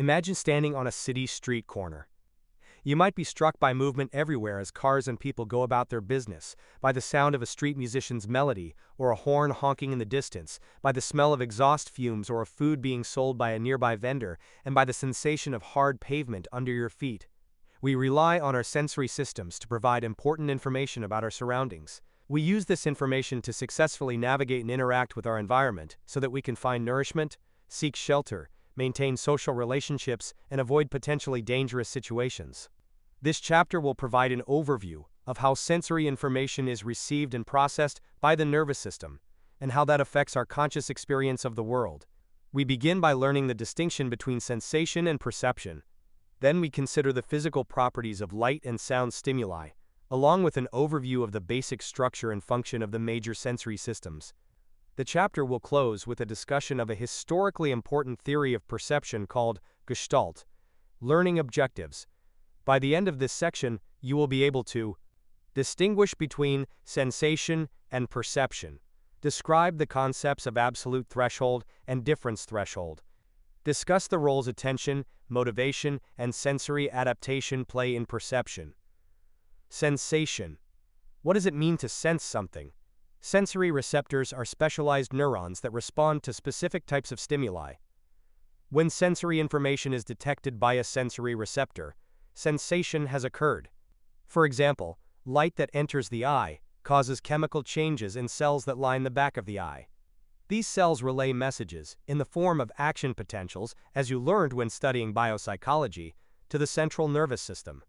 Imagine standing on a city street corner. You might be struck by movement everywhere as cars and people go about their business, by the sound of a street musician's melody, or a horn honking in the distance, by the smell of exhaust fumes or of food being sold by a nearby vendor, and by the sensation of hard pavement under your feet. We rely on our sensory systems to provide important information about our surroundings. We use this information to successfully navigate and interact with our environment so that we can find nourishment, seek shelter, maintain social relationships, and avoid potentially dangerous situations. This chapter will provide an overview of how sensory information is received and processed by the nervous system, and how that affects our conscious experience of the world. We begin by learning the distinction between sensation and perception. Then we consider the physical properties of light and sound stimuli, along with an overview of the basic structure and function of the major sensory systems. The chapter will close with a discussion of a historically important theory of perception called Gestalt, learning objectives. By the end of this section, you will be able to distinguish between sensation and perception, describe the concepts of absolute threshold and difference threshold, discuss the roles attention, motivation, and sensory adaptation play in perception. Sensation. What does it mean to sense something? Sensory receptors are specialized neurons that respond to specific types of stimuli. When sensory information is detected by a sensory receptor, sensation has occurred. For example, light that enters the eye causes chemical changes in cells that line the back of the eye. These cells relay messages, in the form of action potentials, as you learned when studying biopsychology, to the central nervous system.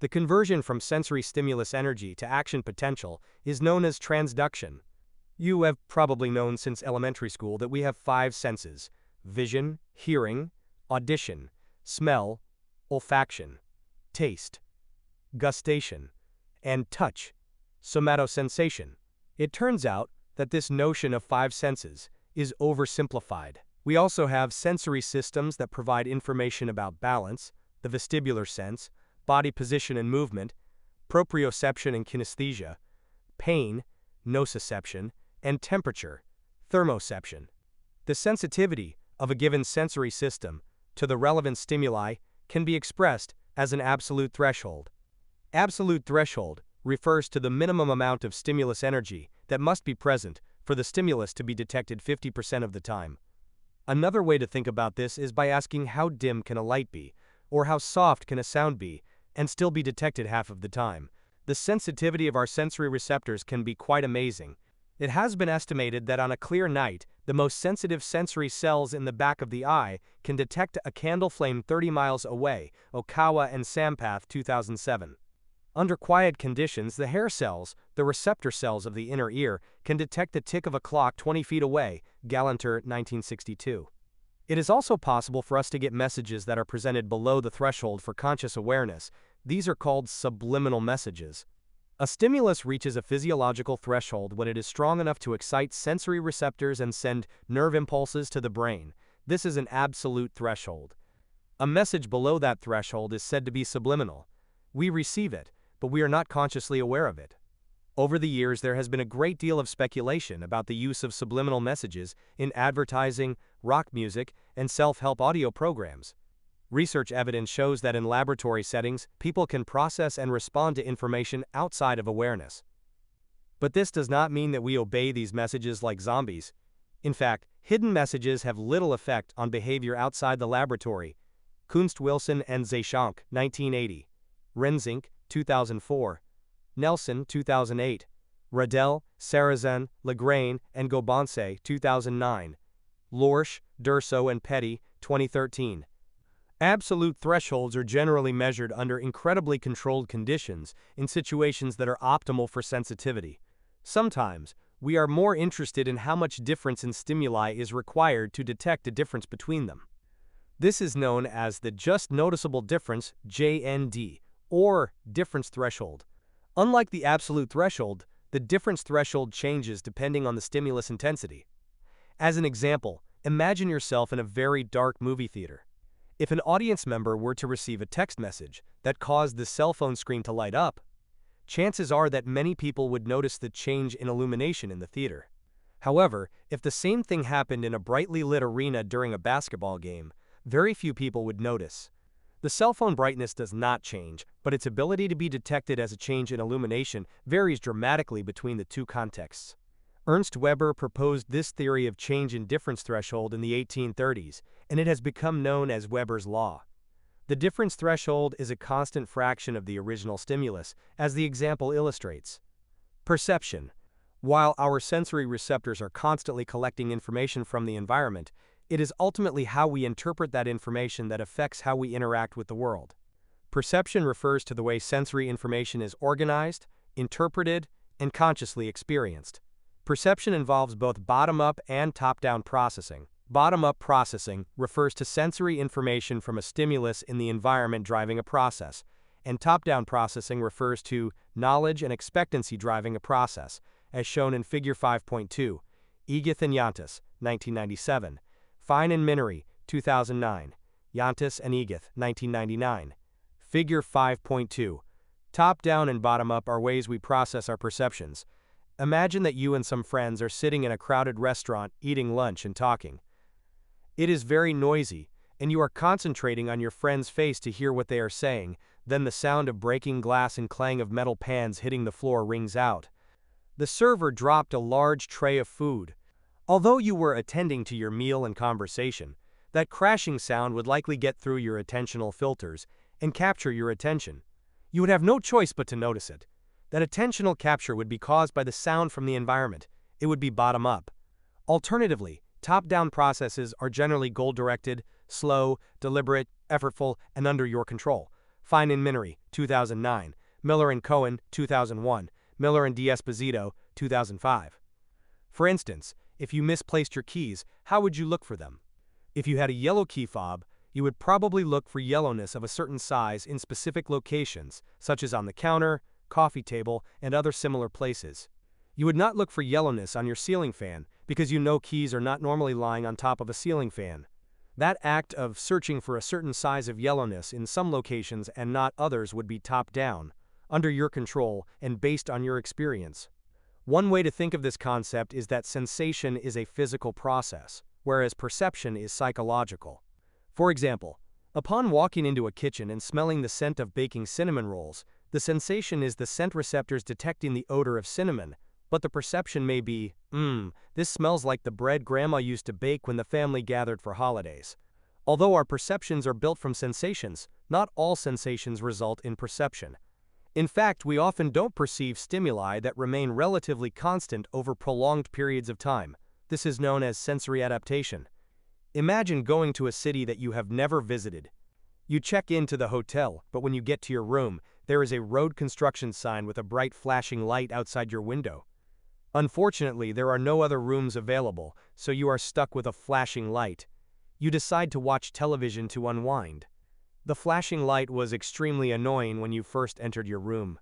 The conversion from sensory stimulus energy to action potential is known as transduction. You have probably known since elementary school that we have 5 senses: vision, hearing, audition, smell, olfaction, taste, gustation, and touch, somatosensation. It turns out that this notion of 5 senses is oversimplified. We also have sensory systems that provide information about balance, the vestibular sense, body position and movement, proprioception and kinesthesia, pain, nociception, and temperature, thermoception. The sensitivity of a given sensory system to the relevant stimuli can be expressed as an absolute threshold. Absolute threshold refers to the minimum amount of stimulus energy that must be present for the stimulus to be detected 50% of the time. Another way to think about this is by asking how dim can a light be, or how soft can a sound be, and still be detected half of the time. The sensitivity of our sensory receptors can be quite amazing. It has been estimated that on a clear night, the most sensitive sensory cells in the back of the eye can detect a candle flame 30 miles away, Okawa and Sampath 2007. Under quiet conditions, the hair cells, the receptor cells of the inner ear, can detect the tick of a clock 20 feet away, Galanter 1962. It is also possible for us to get messages that are presented below the threshold for conscious awareness. These are called subliminal messages. A stimulus reaches a physiological threshold when it is strong enough to excite sensory receptors and send nerve impulses to the brain. This is an absolute threshold. A message below that threshold is said to be subliminal. We receive it, but we are not consciously aware of it. Over the years, there has been a great deal of speculation about the use of subliminal messages in advertising, rock music, and self-help audio programs. Research evidence shows that in laboratory settings, people can process and respond to information outside of awareness. But this does not mean that we obey these messages like zombies. In fact, hidden messages have little effect on behavior outside the laboratory. Kunst-Wilson and Zayshank, 1980. Renzink, 2004. Nelson, 2008. Radel, Sarrazin, Legrain, and Gobonse, 2009. Lorsch, Durso and Petty, 2013. Absolute thresholds are generally measured under incredibly controlled conditions in situations that are optimal for sensitivity. Sometimes, we are more interested in how much difference in stimuli is required to detect a difference between them. This is known as the just noticeable difference, JND, or difference threshold. Unlike the absolute threshold, the difference threshold changes depending on the stimulus intensity. As an example, imagine yourself in a very dark movie theater. If an audience member were to receive a text message that caused the cell phone screen to light up, chances are that many people would notice the change in illumination in the theater. However, if the same thing happened in a brightly lit arena during a basketball game, very few people would notice. The cell phone brightness does not change, but its ability to be detected as a change in illumination varies dramatically between the two contexts. Ernst Weber proposed this theory of change in difference threshold in the 1830s, and it has become known as Weber's law. The difference threshold is a constant fraction of the original stimulus, as the example illustrates. Perception. While our sensory receptors are constantly collecting information from the environment, it is ultimately how we interpret that information that affects how we interact with the world. Perception refers to the way sensory information is organized, interpreted, and consciously experienced. Perception involves both bottom-up and top-down processing. Bottom-up processing refers to sensory information from a stimulus in the environment driving a process, and top-down processing refers to knowledge and expectancy driving a process, as shown in Figure 5.2. Egith and Yantis, 1997. Fine and Minery, 2009. Yantis and Egith, 1999. Figure 5.2. Top-down and bottom-up are ways we process our perceptions. Imagine that you and some friends are sitting in a crowded restaurant, eating lunch and talking. It is very noisy, and you are concentrating on your friend's face to hear what they are saying. Then the sound of breaking glass and clang of metal pans hitting the floor rings out. The server dropped a large tray of food. Although you were attending to your meal and conversation, that crashing sound would likely get through your attentional filters and capture your attention. You would have no choice but to notice it. That attentional capture would be caused by the sound from the environment. It would be bottom-up. Alternatively, top-down processes are generally goal-directed, slow, deliberate, effortful, and under your control. Fine and Minery, 2009. Miller and Cohen, 2001. Miller and D'Esposito, 2005. For instance, if you misplaced your keys, how would you look for them? If you had a yellow key fob, you would probably look for yellowness of a certain size in specific locations, such as on the counter, coffee table, and other similar places. You would not look for yellowness on your ceiling fan, because you know keys are not normally lying on top of a ceiling fan. That act of searching for a certain size of yellowness in some locations and not others would be top-down, under your control, and based on your experience. One way to think of this concept is that sensation is a physical process, whereas perception is psychological. For example, upon walking into a kitchen and smelling the scent of baking cinnamon rolls, the sensation is the scent receptors detecting the odor of cinnamon, but the perception may be, this smells like the bread Grandma used to bake when the family gathered for holidays. Although our perceptions are built from sensations, not all sensations result in perception. In fact, we often don't perceive stimuli that remain relatively constant over prolonged periods of time. This is known as sensory adaptation. Imagine going to a city that you have never visited. You check into the hotel, but when you get to your room, there is a road construction sign with a bright flashing light outside your window. Unfortunately, there are no other rooms available, so you are stuck with a flashing light. You decide to watch television to unwind. The flashing light was extremely annoying when you first entered your room.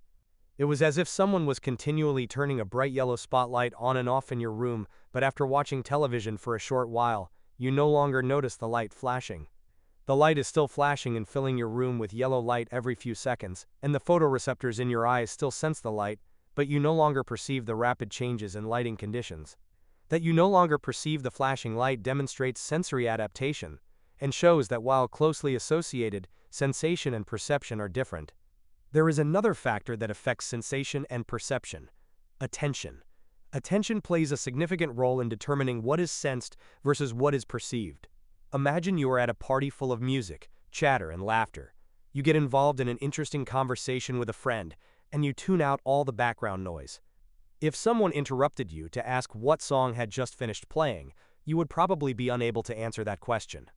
It was as if someone was continually turning a bright yellow spotlight on and off in your room, but after watching television for a short while, you no longer notice the light flashing. The light is still flashing and filling your room with yellow light every few seconds, and the photoreceptors in your eyes still sense the light, but you no longer perceive the rapid changes in lighting conditions. That you no longer perceive the flashing light demonstrates sensory adaptation, and shows that while closely associated, sensation and perception are different. There is another factor that affects sensation and perception: attention. Attention plays a significant role in determining what is sensed versus what is perceived. Imagine you are at a party full of music, chatter, and laughter. You get involved in an interesting conversation with a friend, and you tune out all the background noise. If someone interrupted you to ask what song had just finished playing, you would probably be unable to answer that question.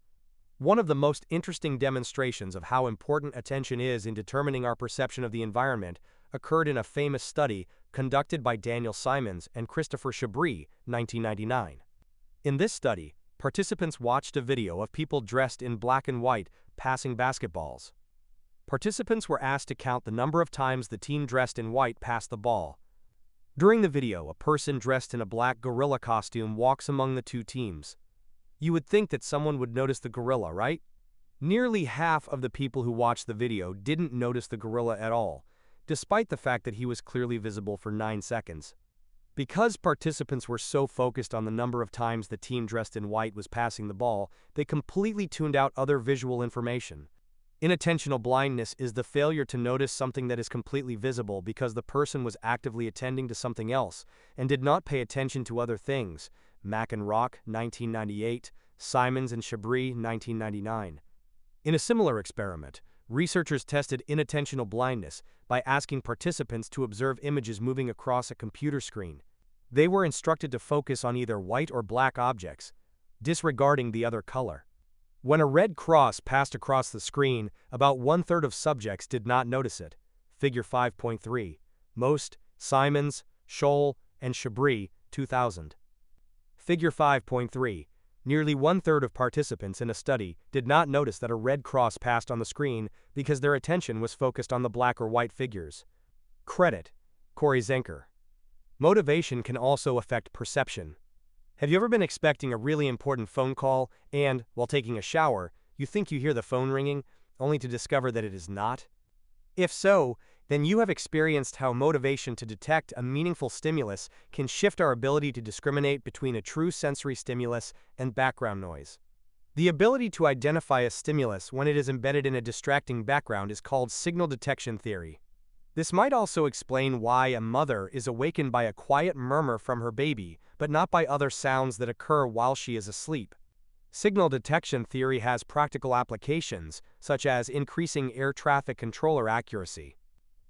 One of the most interesting demonstrations of how important attention is in determining our perception of the environment occurred in a famous study conducted by Daniel Simons and Christopher Chabris, 1999. In this study, participants watched a video of people dressed in black and white passing basketballs. Participants were asked to count the number of times the team dressed in white passed the ball. During the video, a person dressed in a black gorilla costume walks among the two teams. You would think that someone would notice the gorilla, right? Nearly half of the people who watched the video didn't notice the gorilla at all, despite the fact that he was clearly visible for 9 seconds. Because participants were so focused on the number of times the team dressed in white was passing the ball, they completely tuned out other visual information. Inattentional blindness is the failure to notice something that is completely visible because the person was actively attending to something else and did not pay attention to other things. Mack and Rock, 1998, Simons and Chabris, 1999. In a similar experiment, researchers tested inattentional blindness by asking participants to observe images moving across a computer screen. They were instructed to focus on either white or black objects, disregarding the other color. When a red cross passed across the screen, about one-third of subjects did not notice it. Figure 5.3. Most, Simons, Scholl, and Chabris, 2000. Figure 5.3. Nearly one-third of participants in a study did not notice that a red cross passed on the screen because their attention was focused on the black or white figures. Credit: Corey Zenker. Motivation can also affect perception. Have you ever been expecting a really important phone call and, while taking a shower, you think you hear the phone ringing, only to discover that it is not? If so, then you have experienced how motivation to detect a meaningful stimulus can shift our ability to discriminate between a true sensory stimulus and background noise. The ability to identify a stimulus when it is embedded in a distracting background is called signal detection theory. This might also explain why a mother is awakened by a quiet murmur from her baby, but not by other sounds that occur while she is asleep. Signal detection theory has practical applications, such as increasing air traffic controller accuracy.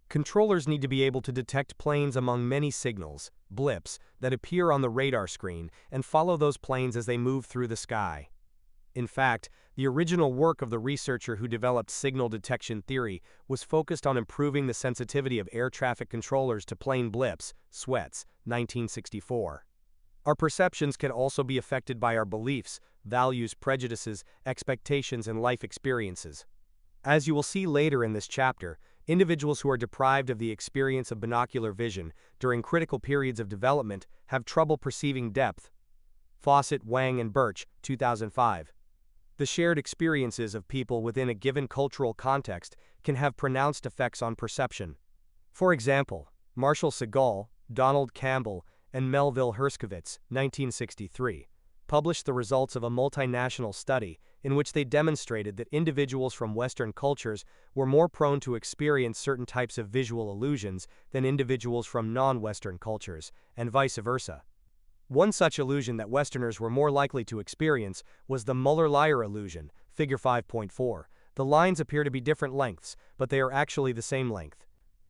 Controllers need to be able to detect planes among many signals, blips, that appear on the radar screen and follow those planes as they move through the sky. In fact, the original work of the researcher who developed signal detection theory was focused on improving the sensitivity of air traffic controllers to plane blips, sweats, 1964. Our perceptions can also be affected by our beliefs, values, prejudices, expectations, and life experiences. As you will see later in this chapter, individuals who are deprived of the experience of binocular vision during critical periods of development have trouble perceiving depth. Fawcett, Wang, and Birch, 2005. The shared experiences of people within a given cultural context can have pronounced effects on perception. For example, Marshall Segal, Donald Campbell, and Melville Herskovits, 1963, published the results of a multinational study in which they demonstrated that individuals from Western cultures were more prone to experience certain types of visual illusions than individuals from non-Western cultures, and vice versa. One such illusion that Westerners were more likely to experience was the Muller-Lyer illusion, figure 5.4. The lines appear to be different lengths, but they are actually the same length.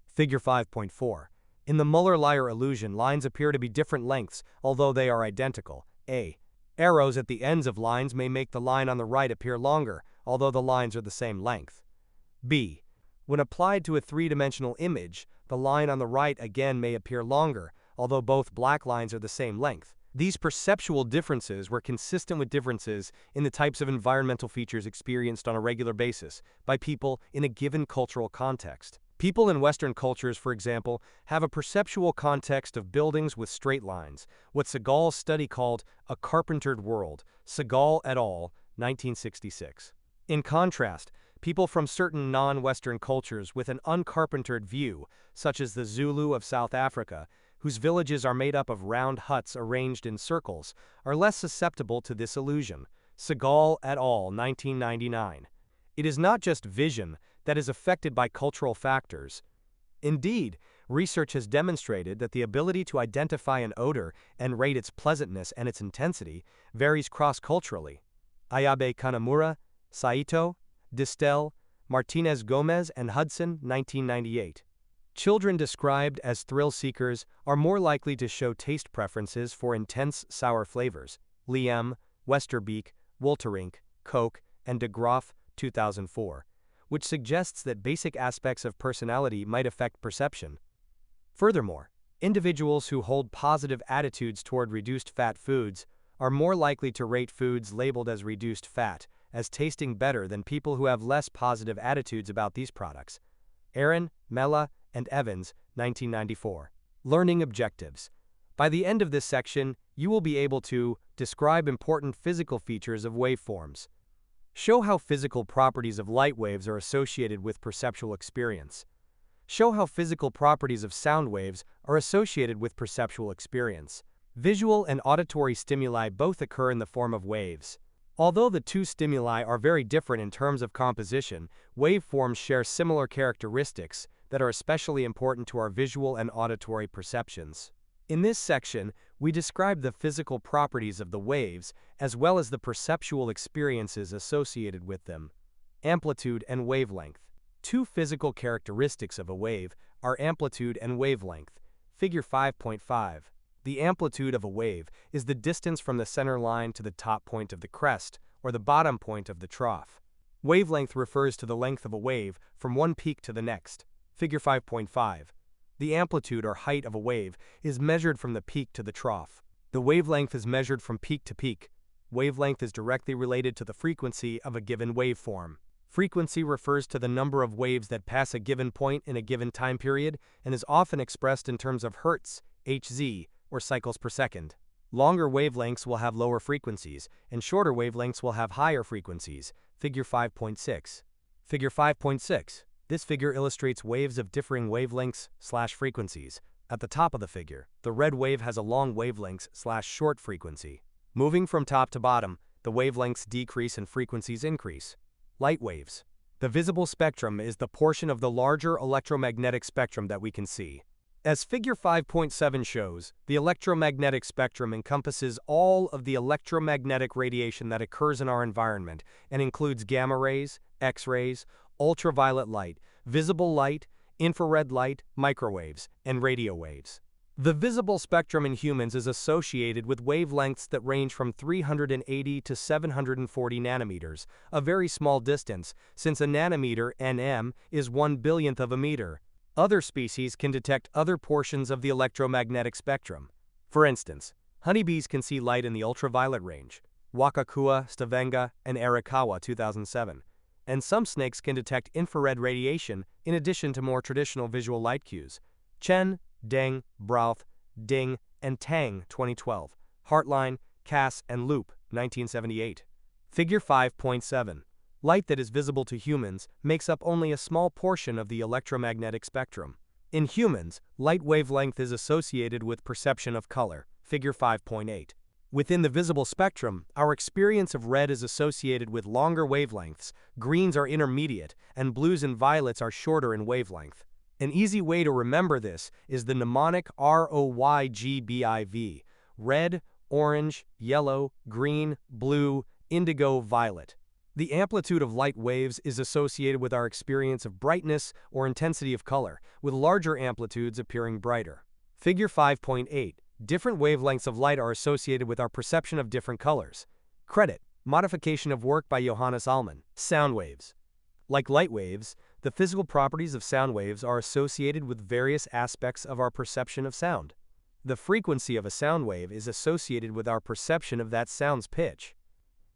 Figure 5.4. In the Muller-Lyer illusion, lines appear to be different lengths, although they are identical. A. Arrows at the ends of lines may make the line on the right appear longer, although the lines are the same length. B. When applied to a three-dimensional image, the line on the right again may appear longer, although both black lines are the same length. These perceptual differences were consistent with differences in the types of environmental features experienced on a regular basis by people in a given cultural context. People in Western cultures, for example, have a perceptual context of buildings with straight lines, what Segal's study called a carpentered world, Segal et al., 1966. In contrast, people from certain non-Western cultures with an uncarpentered view, such as the Zulu of South Africa, whose villages are made up of round huts arranged in circles, are less susceptible to this illusion. Segal et al., 1999. It is not just vision that is affected by cultural factors. Indeed, research has demonstrated that the ability to identify an odor and rate its pleasantness and its intensity varies cross-culturally. Ayabe Kanamura, Saito, Distel, Martinez Gomez, and Hudson, 1998. Children described as thrill seekers are more likely to show taste preferences for intense sour flavors. Liam, Westerbeek, Wolterink, Koch, and de Groff, 2004, which suggests that basic aspects of personality might affect perception. Furthermore, individuals who hold positive attitudes toward reduced fat foods are more likely to rate foods labeled as reduced fat as tasting better than people who have less positive attitudes about these products. Aaron, Mella, and Evans, 1994. Learning objectives. By the end of this section, you will be able to describe important physical features of waveforms. Show how physical properties of light waves are associated with perceptual experience. show how physical properties of sound waves are associated with perceptual experience. Visual and auditory stimuli both occur in the form of waves. Although the two stimuli are very different in terms of composition, waveforms share similar characteristics that are especially important to our visual and auditory perceptions. In this section, we describe the physical properties of the waves as well as the perceptual experiences associated with them. Amplitude and wavelength. Two physical characteristics of a wave are amplitude and wavelength. Figure 5.5. The amplitude of a wave is the distance from the center line to the top point of the crest, or the bottom point of the trough. Wavelength refers to the length of a wave from one peak to the next. Figure 5.5. The amplitude or height of a wave is measured from the peak to the trough. The wavelength is measured from peak to peak. Wavelength is directly related to the frequency of a given waveform. Frequency refers to the number of waves that pass a given point in a given time period and is often expressed in terms of hertz, Hz, or cycles per second. Longer wavelengths will have lower frequencies, and shorter wavelengths will have higher frequencies. Figure 5.6. Figure 5.6. This figure illustrates waves of differing wavelengths/frequencies. At the top of the figure, the red wave has a long wavelength/short frequency. Moving from top to bottom, the wavelengths decrease and frequencies increase. Light waves. The visible spectrum is the portion of the larger electromagnetic spectrum that we can see. As Figure 5.7 shows, the electromagnetic spectrum encompasses all of the electromagnetic radiation that occurs in our environment and includes gamma rays, X-rays, ultraviolet light, visible light, infrared light, microwaves, and radio waves. The visible spectrum in humans is associated with wavelengths that range from 380 to 740 nanometers, a very small distance, since a nanometer, nm, is 1/1000th of a meter. Other species can detect other portions of the electromagnetic spectrum. For instance, honeybees can see light in the ultraviolet range. Wakakua, Stavenga, and Arakawa 2007. And some snakes can detect infrared radiation in addition to more traditional visual light cues. Chen, Deng, Brauth, Ding, and Tang 2012. Hartline, Cass, and Loop 1978. Figure 5.7. Light that is visible to humans makes up only a small portion of the electromagnetic spectrum. In humans, light wavelength is associated with perception of color. Figure 5.8. Within the visible spectrum, our experience of red is associated with longer wavelengths, greens are intermediate, and blues and violets are shorter in wavelength. An easy way to remember this is the mnemonic ROYGBIV: red, orange, yellow, green, blue, indigo, violet. The amplitude of light waves is associated with our experience of brightness or intensity of color, with larger amplitudes appearing brighter. Figure 5.8. Different wavelengths of light are associated with our perception of different colors. Credit: modification of work by Johannes Allmann. Sound waves. Like light waves, the physical properties of sound waves are associated with various aspects of our perception of sound. The frequency of a sound wave is associated with our perception of that sound's pitch.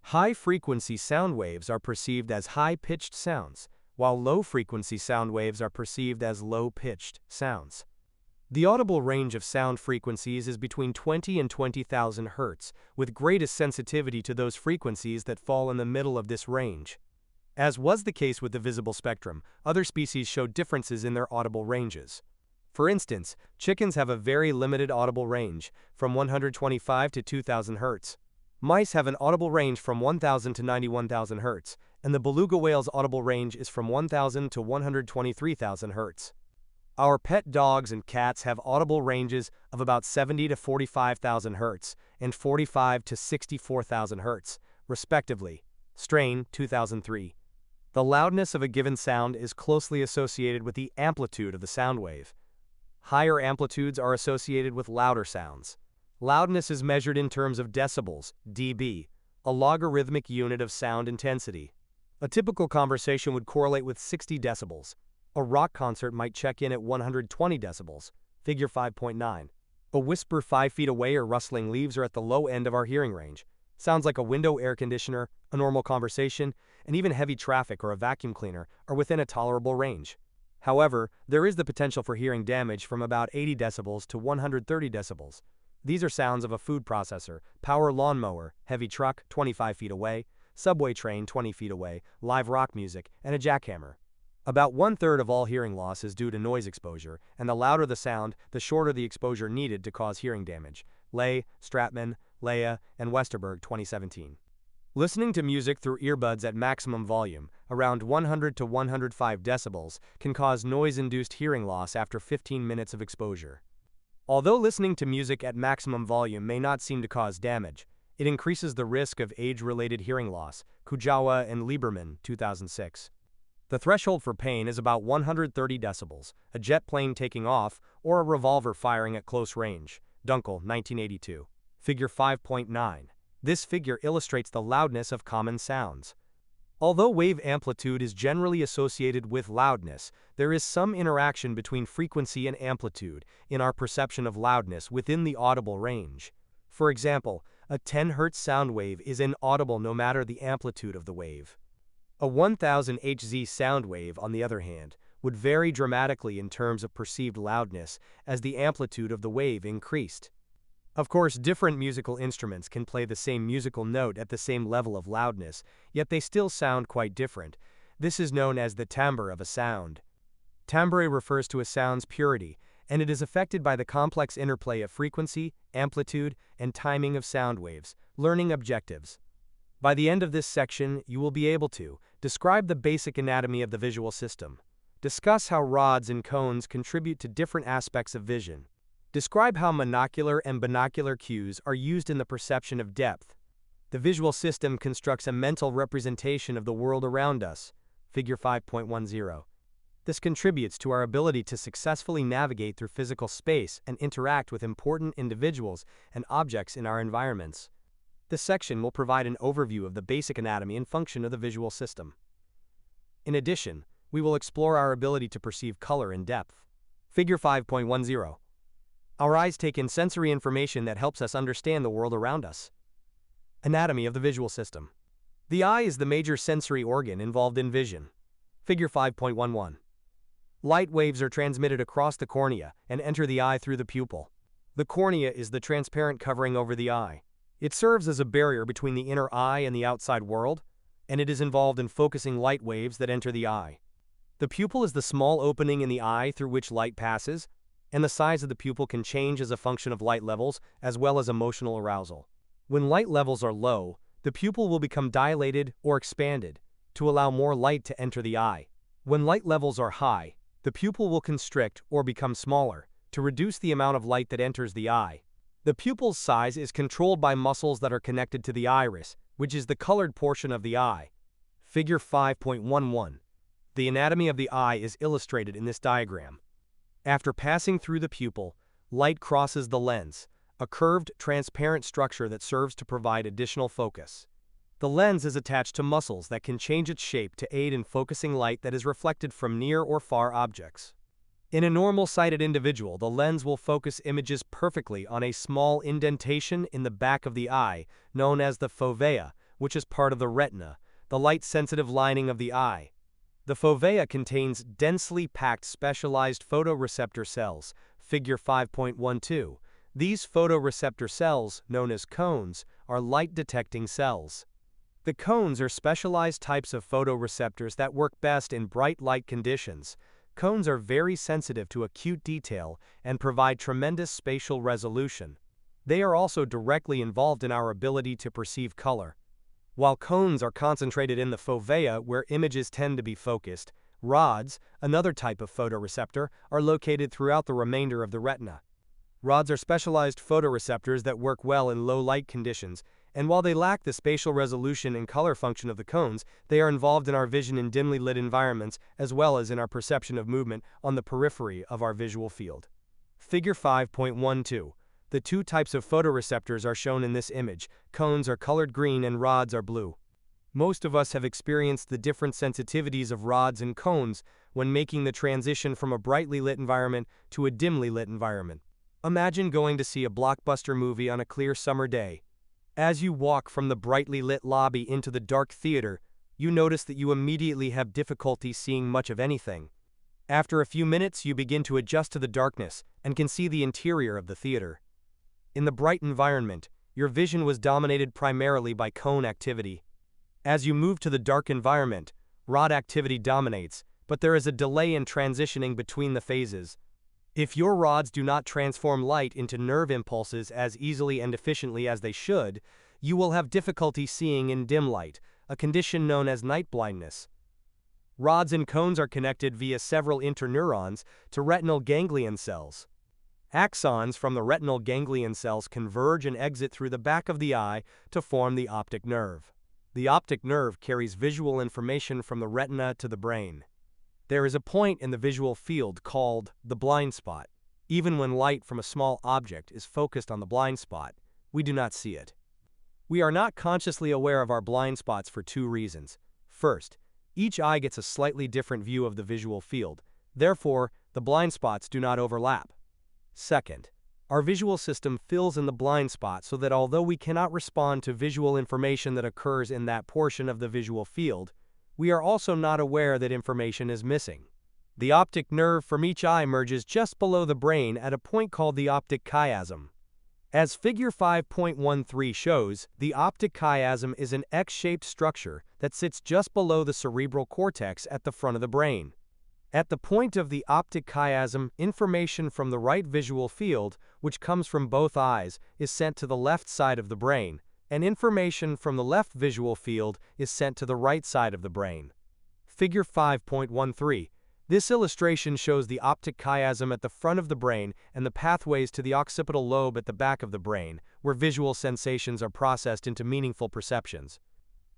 High-frequency sound waves are perceived as high-pitched sounds, while low-frequency sound waves are perceived as low-pitched sounds. The audible range of sound frequencies is between 20 and 20,000 Hz, with greatest sensitivity to those frequencies that fall in the middle of this range. As was the case with the visible spectrum, other species show differences in their audible ranges. For instance, chickens have a very limited audible range, from 125 to 2,000 Hz. Mice have an audible range from 1,000 to 91,000 Hz, and the beluga whale's audible range is from 1,000 to 123,000 Hz. Our pet dogs and cats have audible ranges of about 70 to 45,000 Hz and 45 to 64,000 Hz, respectively. Strain, 2003. The loudness of a given sound is closely associated with the amplitude of the sound wave. Higher amplitudes are associated with louder sounds. Loudness is measured in terms of decibels, dB, a logarithmic unit of sound intensity. A typical conversation would correlate with 60 decibels. A rock concert might check in at 120 decibels. Figure 5.9. A whisper 5 feet away or rustling leaves are at the low end of our hearing range. Sounds like a window air conditioner, a normal conversation, and even heavy traffic or a vacuum cleaner are within a tolerable range. However, there is the potential for hearing damage from about 80 decibels to 130 decibels. These are sounds of a food processor, power lawnmower, heavy truck 25 feet away, subway train 20 feet away, live rock music, and a jackhammer. About one-third of all hearing loss is due to noise exposure, and the louder the sound, the shorter the exposure needed to cause hearing damage. Lay, Stratman, Leah, and Westerberg 2017. Listening to music through earbuds at maximum volume, around 100 to 105 decibels, can cause noise-induced hearing loss after 15 minutes of exposure. Although listening to music at maximum volume may not seem to cause damage, it increases the risk of age-related hearing loss. Kujawa and Lieberman, 2006. The threshold for pain is about 130 decibels, a jet plane taking off, or a revolver firing at close range. Dunkel, 1982. Figure 5.9. This figure illustrates the loudness of common sounds. Although wave amplitude is generally associated with loudness, there is some interaction between frequency and amplitude in our perception of loudness within the audible range. For example, a 10 Hz sound wave is inaudible no matter the amplitude of the wave. A 1000 Hz sound wave, on the other hand, would vary dramatically in terms of perceived loudness as the amplitude of the wave increased. Of course, different musical instruments can play the same musical note at the same level of loudness, yet they still sound quite different. This is known as the timbre of a sound. Timbre refers to a sound's purity, and it is affected by the complex interplay of frequency, amplitude, and timing of sound waves. Learning objectives. By the end of this section, you will be able to describe the basic anatomy of the visual system, discuss how rods and cones contribute to different aspects of vision, describe how monocular and binocular cues are used in the perception of depth. The visual system constructs a mental representation of the world around us. Figure 5.10. This contributes to our ability to successfully navigate through physical space and interact with important individuals and objects in our environments. This section will provide an overview of the basic anatomy and function of the visual system. In addition, we will explore our ability to perceive color in depth. Figure 5.10. Our eyes take in sensory information that helps us understand the world around us. Anatomy of the visual system. The eye is the major sensory organ involved in vision. Figure 5.11. Light waves are transmitted across the cornea and enter the eye through the pupil. The cornea is the transparent covering over the eye. It serves as a barrier between the inner eye and the outside world, and it is involved in focusing light waves that enter the eye. The pupil is the small opening in the eye through which light passes, and the size of the pupil can change as a function of light levels as well as emotional arousal. When light levels are low, the pupil will become dilated or expanded to allow more light to enter the eye. When light levels are high, the pupil will constrict or become smaller to reduce the amount of light that enters the eye. The pupil's size is controlled by muscles that are connected to the iris, which is the colored portion of the eye. Figure 5.11. The anatomy of the eye is illustrated in this diagram. After passing through the pupil, light crosses the lens, a curved, transparent structure that serves to provide additional focus. The lens is attached to muscles that can change its shape to aid in focusing light that is reflected from near or far objects. In a normal-sighted individual, the lens will focus images perfectly on a small indentation in the back of the eye, known as the fovea, which is part of the retina, the light-sensitive lining of the eye. The fovea contains densely packed specialized photoreceptor cells. Figure 5.12. These photoreceptor cells, known as cones, are light-detecting cells. The cones are specialized types of photoreceptors that work best in bright light conditions. Cones are very sensitive to acute detail and provide tremendous spatial resolution. They are also directly involved in our ability to perceive color. While cones are concentrated in the fovea where images tend to be focused, rods, another type of photoreceptor, are located throughout the remainder of the retina. Rods are specialized photoreceptors that work well in low light conditions, and while they lack the spatial resolution and color function of the cones, they are involved in our vision in dimly lit environments as well as in our perception of movement on the periphery of our visual field. Figure 5.12. The two types of photoreceptors are shown in this image. Cones are colored green and rods are blue. Most of us have experienced the different sensitivities of rods and cones when making the transition from a brightly lit environment to a dimly lit environment. Imagine going to see a blockbuster movie on a clear summer day. As you walk from the brightly lit lobby into the dark theater, you notice that you immediately have difficulty seeing much of anything. After a few minutes, you begin to adjust to the darkness and can see the interior of the theater. In the bright environment, your vision was dominated primarily by cone activity. As you move to the dark environment, rod activity dominates, but there is a delay in transitioning between the phases. If your rods do not transform light into nerve impulses as easily and efficiently as they should, you will have difficulty seeing in dim light, a condition known as night blindness. Rods and cones are connected via several interneurons to retinal ganglion cells. Axons from the retinal ganglion cells converge and exit through the back of the eye to form the optic nerve. The optic nerve carries visual information from the retina to the brain. There is a point in the visual field called the blind spot. Even when light from a small object is focused on the blind spot, we do not see it. We are not consciously aware of our blind spots for two reasons. First, each eye gets a slightly different view of the visual field. Therefore, the blind spots do not overlap. Second, our visual system fills in the blind spot so that although we cannot respond to visual information that occurs in that portion of the visual field, we are also not aware that information is missing. The optic nerve from each eye merges just below the brain at a point called the optic chiasm. As Figure 5.13 shows, the optic chiasm is an X-shaped structure that sits just below the cerebral cortex at the front of the brain. At the point of the optic chiasm, information from the right visual field, which comes from both eyes, is sent to the left side of the brain, and information from the left visual field is sent to the right side of the brain. Figure 5.13. This illustration shows the optic chiasm at the front of the brain and the pathways to the occipital lobe at the back of the brain, where visual sensations are processed into meaningful perceptions.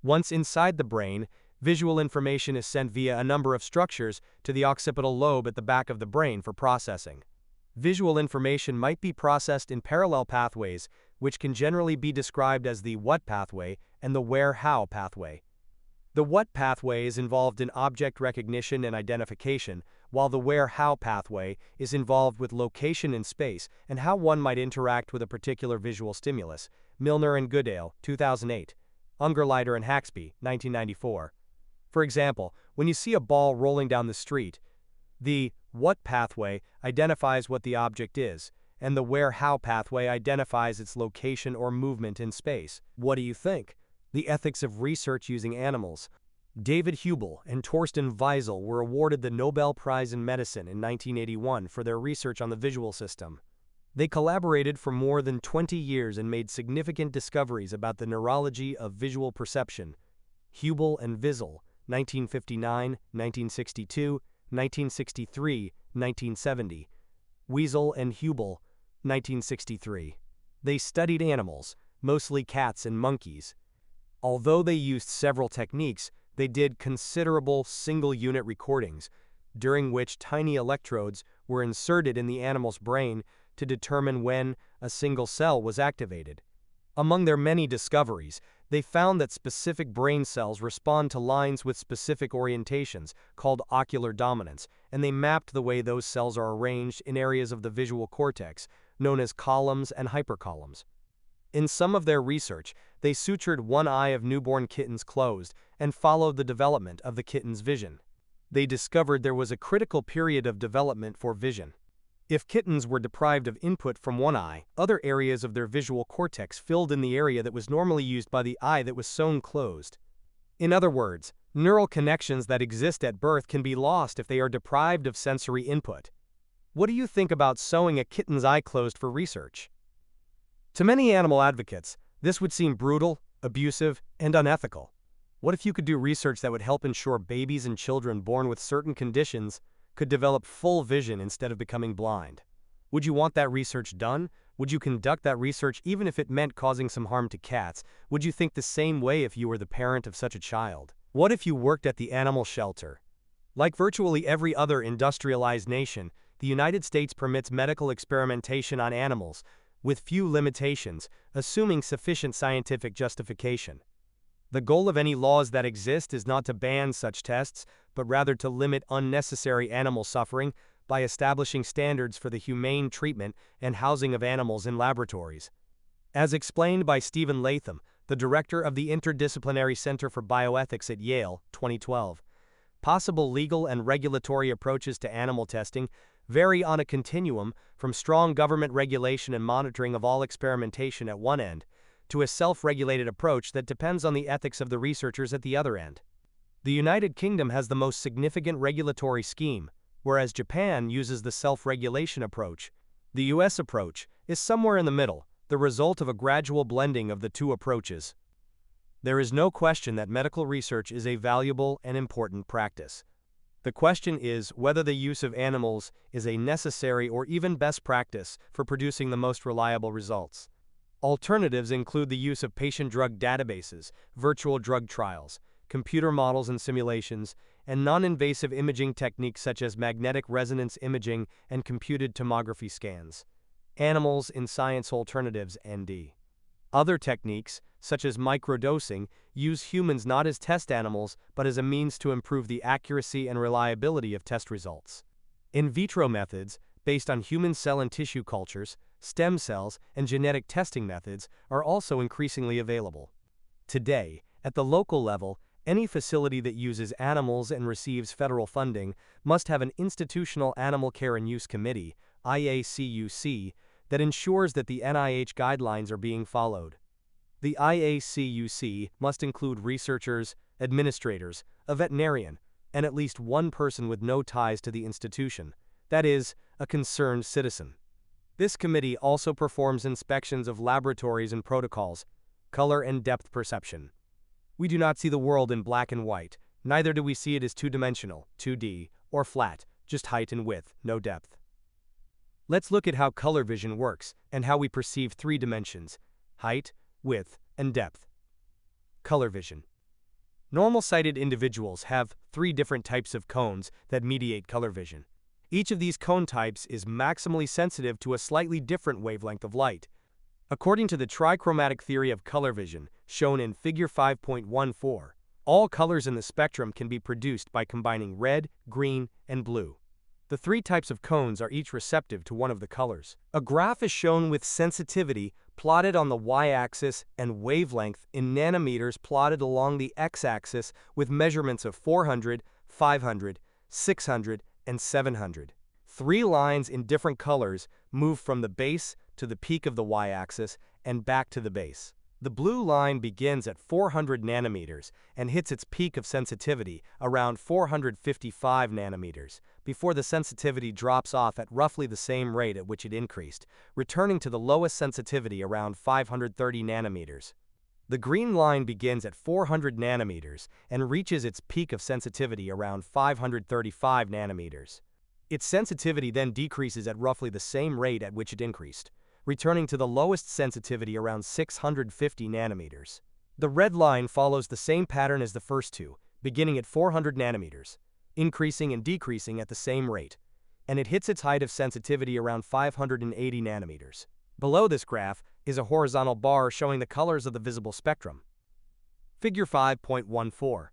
Once inside the brain, visual information is sent via a number of structures to the occipital lobe at the back of the brain for processing. Visual information might be processed in parallel pathways, which can generally be described as the what pathway and the where-how pathway. The what pathway is involved in object recognition and identification, while the where-how pathway is involved with location in space and how one might interact with a particular visual stimulus. Milner and Goodale, 2008. Ungerleider and Haxby, 1994. For example, when you see a ball rolling down the street, the what pathway identifies what the object is, and the where-how pathway identifies its location or movement in space. What do you think? The ethics of research using animals. David Hubel and Torsten Wiesel were awarded the Nobel Prize in Medicine in 1981 for their research on the visual system. They collaborated for more than 20 years and made significant discoveries about the neurology of visual perception. Hubel and Wiesel, 1959, 1962, 1963, 1970. Wiesel and Hubel, 1963. They studied animals, mostly cats and monkeys. Although they used several techniques, they did considerable single-unit recordings, during which tiny electrodes were inserted in the animal's brain to determine when a single cell was activated. Among their many discoveries, they found that specific brain cells respond to lines with specific orientations, called ocular dominance, and they mapped the way those cells are arranged in areas of the visual cortex, known as columns and hypercolumns. In some of their research, they sutured one eye of newborn kittens closed and followed the development of the kitten's vision. They discovered there was a critical period of development for vision. If kittens were deprived of input from one eye, other areas of their visual cortex filled in the area that was normally used by the eye that was sewn closed. In other words, neural connections that exist at birth can be lost if they are deprived of sensory input. What do you think about sewing a kitten's eye closed for research? To many animal advocates, this would seem brutal, abusive, and unethical. What if you could do research that would help ensure babies and children born with certain conditions could develop full vision instead of becoming blind? Would you want that research done? Would you conduct that research even if it meant causing some harm to cats? Would you think the same way if you were the parent of such a child? What if you worked at the animal shelter? Like virtually every other industrialized nation, the United States permits medical experimentation on animals, with few limitations, assuming sufficient scientific justification. The goal of any laws that exist is not to ban such tests, but rather to limit unnecessary animal suffering by establishing standards for the humane treatment and housing of animals in laboratories. As explained by Stephen Latham, the director of the Interdisciplinary Center for Bioethics at Yale, 2012, possible legal and regulatory approaches to animal testing vary on a continuum from strong government regulation and monitoring of all experimentation at one end to a self-regulated approach that depends on the ethics of the researchers at the other end. The United Kingdom has the most significant regulatory scheme, whereas Japan uses the self-regulation approach. The US approach is somewhere in the middle, the result of a gradual blending of the two approaches. There is no question that medical research is a valuable and important practice. The question is whether the use of animals is a necessary or even best practice for producing the most reliable results. Alternatives include the use of patient drug databases, virtual drug trials, computer models and simulations, and non-invasive imaging techniques such as magnetic resonance imaging and computed tomography scans. Animals in Science Alternatives ND. Other techniques, such as microdosing, use humans not as test animals but as a means to improve the accuracy and reliability of test results. In vitro methods, based on human cell and tissue cultures, stem cells, and genetic testing methods, are also increasingly available. Today, at the local level, any facility that uses animals and receives federal funding must have an Institutional Animal Care and Use Committee, IACUC, that ensures that the NIH guidelines are being followed. The IACUC must include researchers, administrators, a veterinarian, and at least one person with no ties to the institution, that is, a concerned citizen. This committee also performs inspections of laboratories and protocols, color and depth perception. We do not see the world in black and white, neither do we see it as two-dimensional, 2D, or flat, just height and width, no depth. Let's look at how color vision works and how we perceive three dimensions: height, width, and depth. Color vision. Normal-sighted individuals have three different types of cones that mediate color vision. Each of these cone types is maximally sensitive to a slightly different wavelength of light. According to the trichromatic theory of color vision, shown in Figure 5.14, all colors in the spectrum can be produced by combining red, green, and blue. The three types of cones are each receptive to one of the colors. A graph is shown with sensitivity plotted on the y-axis and wavelength in nanometers plotted along the x-axis with measurements of 400, 500, 600, and 700. Three lines in different colors move from the base to the peak of the y-axis and back to the base. The blue line begins at 400 nanometers and hits its peak of sensitivity around 455 nanometers, before the sensitivity drops off at roughly the same rate at which it increased, returning to the lowest sensitivity around 530 nanometers. The green line begins at 400 nanometers and reaches its peak of sensitivity around 535 nanometers. Its sensitivity then decreases at roughly the same rate at which it increased, returning to the lowest sensitivity around 650 nanometers. The red line follows the same pattern as the first two, beginning at 400 nanometers, increasing and decreasing at the same rate, and it hits its height of sensitivity around 580 nanometers. Below this graph is a horizontal bar showing the colors of the visible spectrum. Figure 5.14.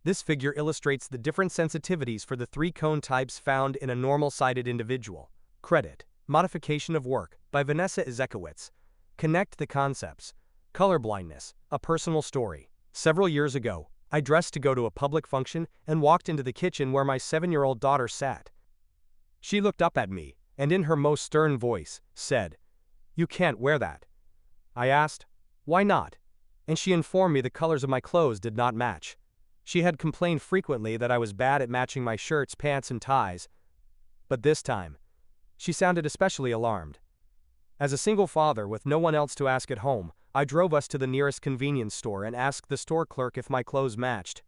This figure illustrates the different sensitivities for the three cone types found in a normal-sighted individual. Credit. Modification of work by Vanessa Izekowitz. Connect the concepts. Colorblindness, a personal story. Several years ago, I dressed to go to a public function and walked into the kitchen where my 7-year-old daughter sat. She looked up at me and in her most stern voice said, "You can't wear that." I asked, "Why not?" And she informed me the colors of my clothes did not match. She had complained frequently that I was bad at matching my shirts, pants, and ties. But this time, she sounded especially alarmed. As a single father with no one else to ask at home, I drove us to the nearest convenience store and asked the store clerk if my clothes matched.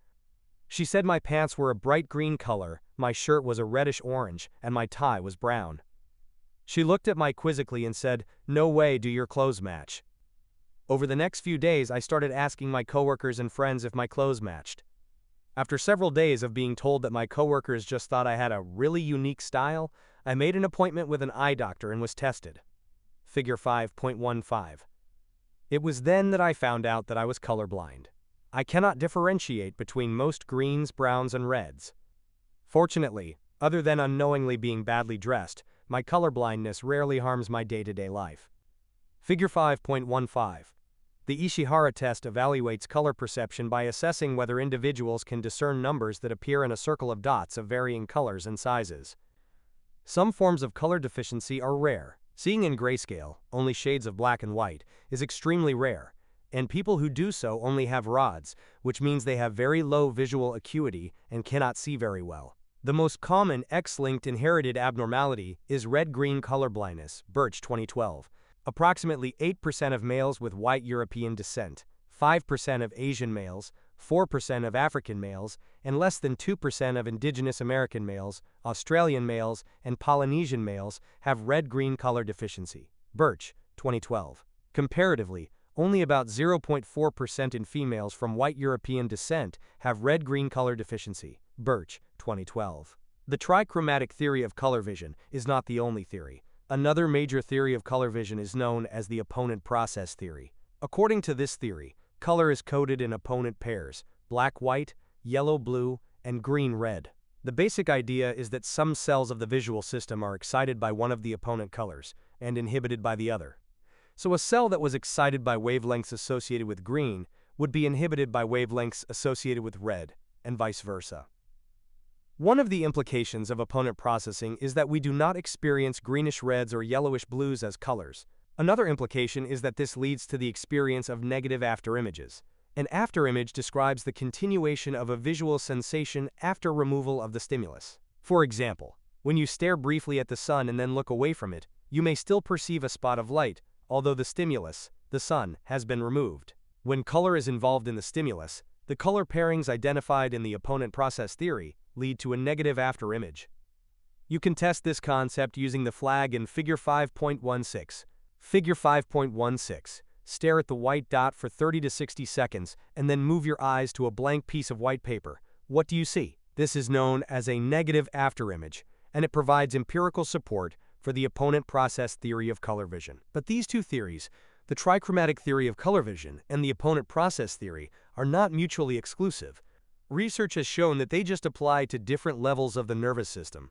She said my pants were a bright green color, my shirt was a reddish orange, and my tie was brown. She looked at me quizzically and said, "No way do your clothes match." Over the next few days, I started asking my coworkers and friends if my clothes matched. After several days of being told that my coworkers just thought I had a really unique style, I made an appointment with an eye doctor and was tested. Figure 5.15. It was then that I found out that I was colorblind. I cannot differentiate between most greens, browns, and reds. Fortunately, other than unknowingly being badly dressed, my colorblindness rarely harms my day-to-day life. Figure 5.15. The Ishihara test evaluates color perception by assessing whether individuals can discern numbers that appear in a circle of dots of varying colors and sizes. Some forms of color deficiency are rare. Seeing in grayscale, only shades of black and white, is extremely rare, and people who do so only have rods, which means they have very low visual acuity and cannot see very well. The most common X-linked inherited abnormality is red-green color blindness, Birch 2012. Approximately 8% of males with white European descent, 5% of Asian males, 4% of African males, and less than 2% of indigenous American males, Australian males, and Polynesian males have red-green color deficiency. Birch, 2012. Comparatively, only about 0.4% in females from white European descent have red-green color deficiency. Birch, 2012. The trichromatic theory of color vision is not the only theory. Another major theory of color vision is known as the opponent process theory. According to this theory, color is coded in opponent pairs: black-white, yellow-blue, and green-red. The basic idea is that some cells of the visual system are excited by one of the opponent colors and inhibited by the other. So a cell that was excited by wavelengths associated with green would be inhibited by wavelengths associated with red, and vice versa. One of the implications of opponent processing is that we do not experience greenish reds or yellowish blues as colors. Another implication is that this leads to the experience of negative afterimages. An afterimage describes the continuation of a visual sensation after removal of the stimulus. For example, when you stare briefly at the sun and then look away from it, you may still perceive a spot of light, although the stimulus, the sun, has been removed. When color is involved in the stimulus, the color pairings identified in the opponent process theory lead to a negative afterimage. You can test this concept using the flag in Figure 5.16. Figure 5.16. Stare at the white dot for 30 to 60 seconds and then move your eyes to a blank piece of white paper. What do you see? This is known as a negative afterimage, and it provides empirical support for the opponent process theory of color vision. But these two theories, the trichromatic theory of color vision and the opponent process theory, are not mutually exclusive. Research has shown that they just apply to different levels of the nervous system.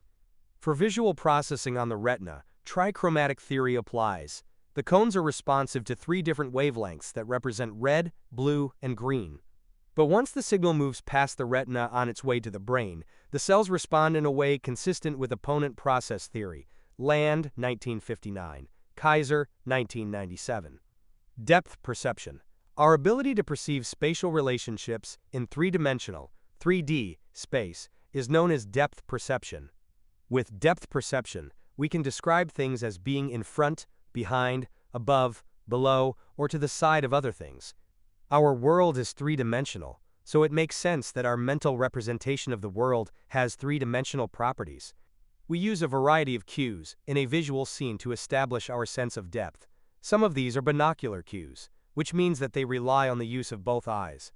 For visual processing on the retina, trichromatic theory applies. The cones are responsive to 3 different wavelengths that represent red, blue, and green. But once the signal moves past the retina on its way to the brain, the cells respond in a way consistent with opponent process theory. Land, 1959. Kaiser, 1997. Depth perception. Our ability to perceive spatial relationships in three-dimensional, 3D, space is known as depth perception. With depth perception, we can describe things as being in front, behind, above, below, or to the side of other things. Our world is three-dimensional, so it makes sense that our mental representation of the world has three-dimensional properties. We use a variety of cues in a visual scene to establish our sense of depth. Some of these are binocular cues, which means that they rely on the use of both eyes.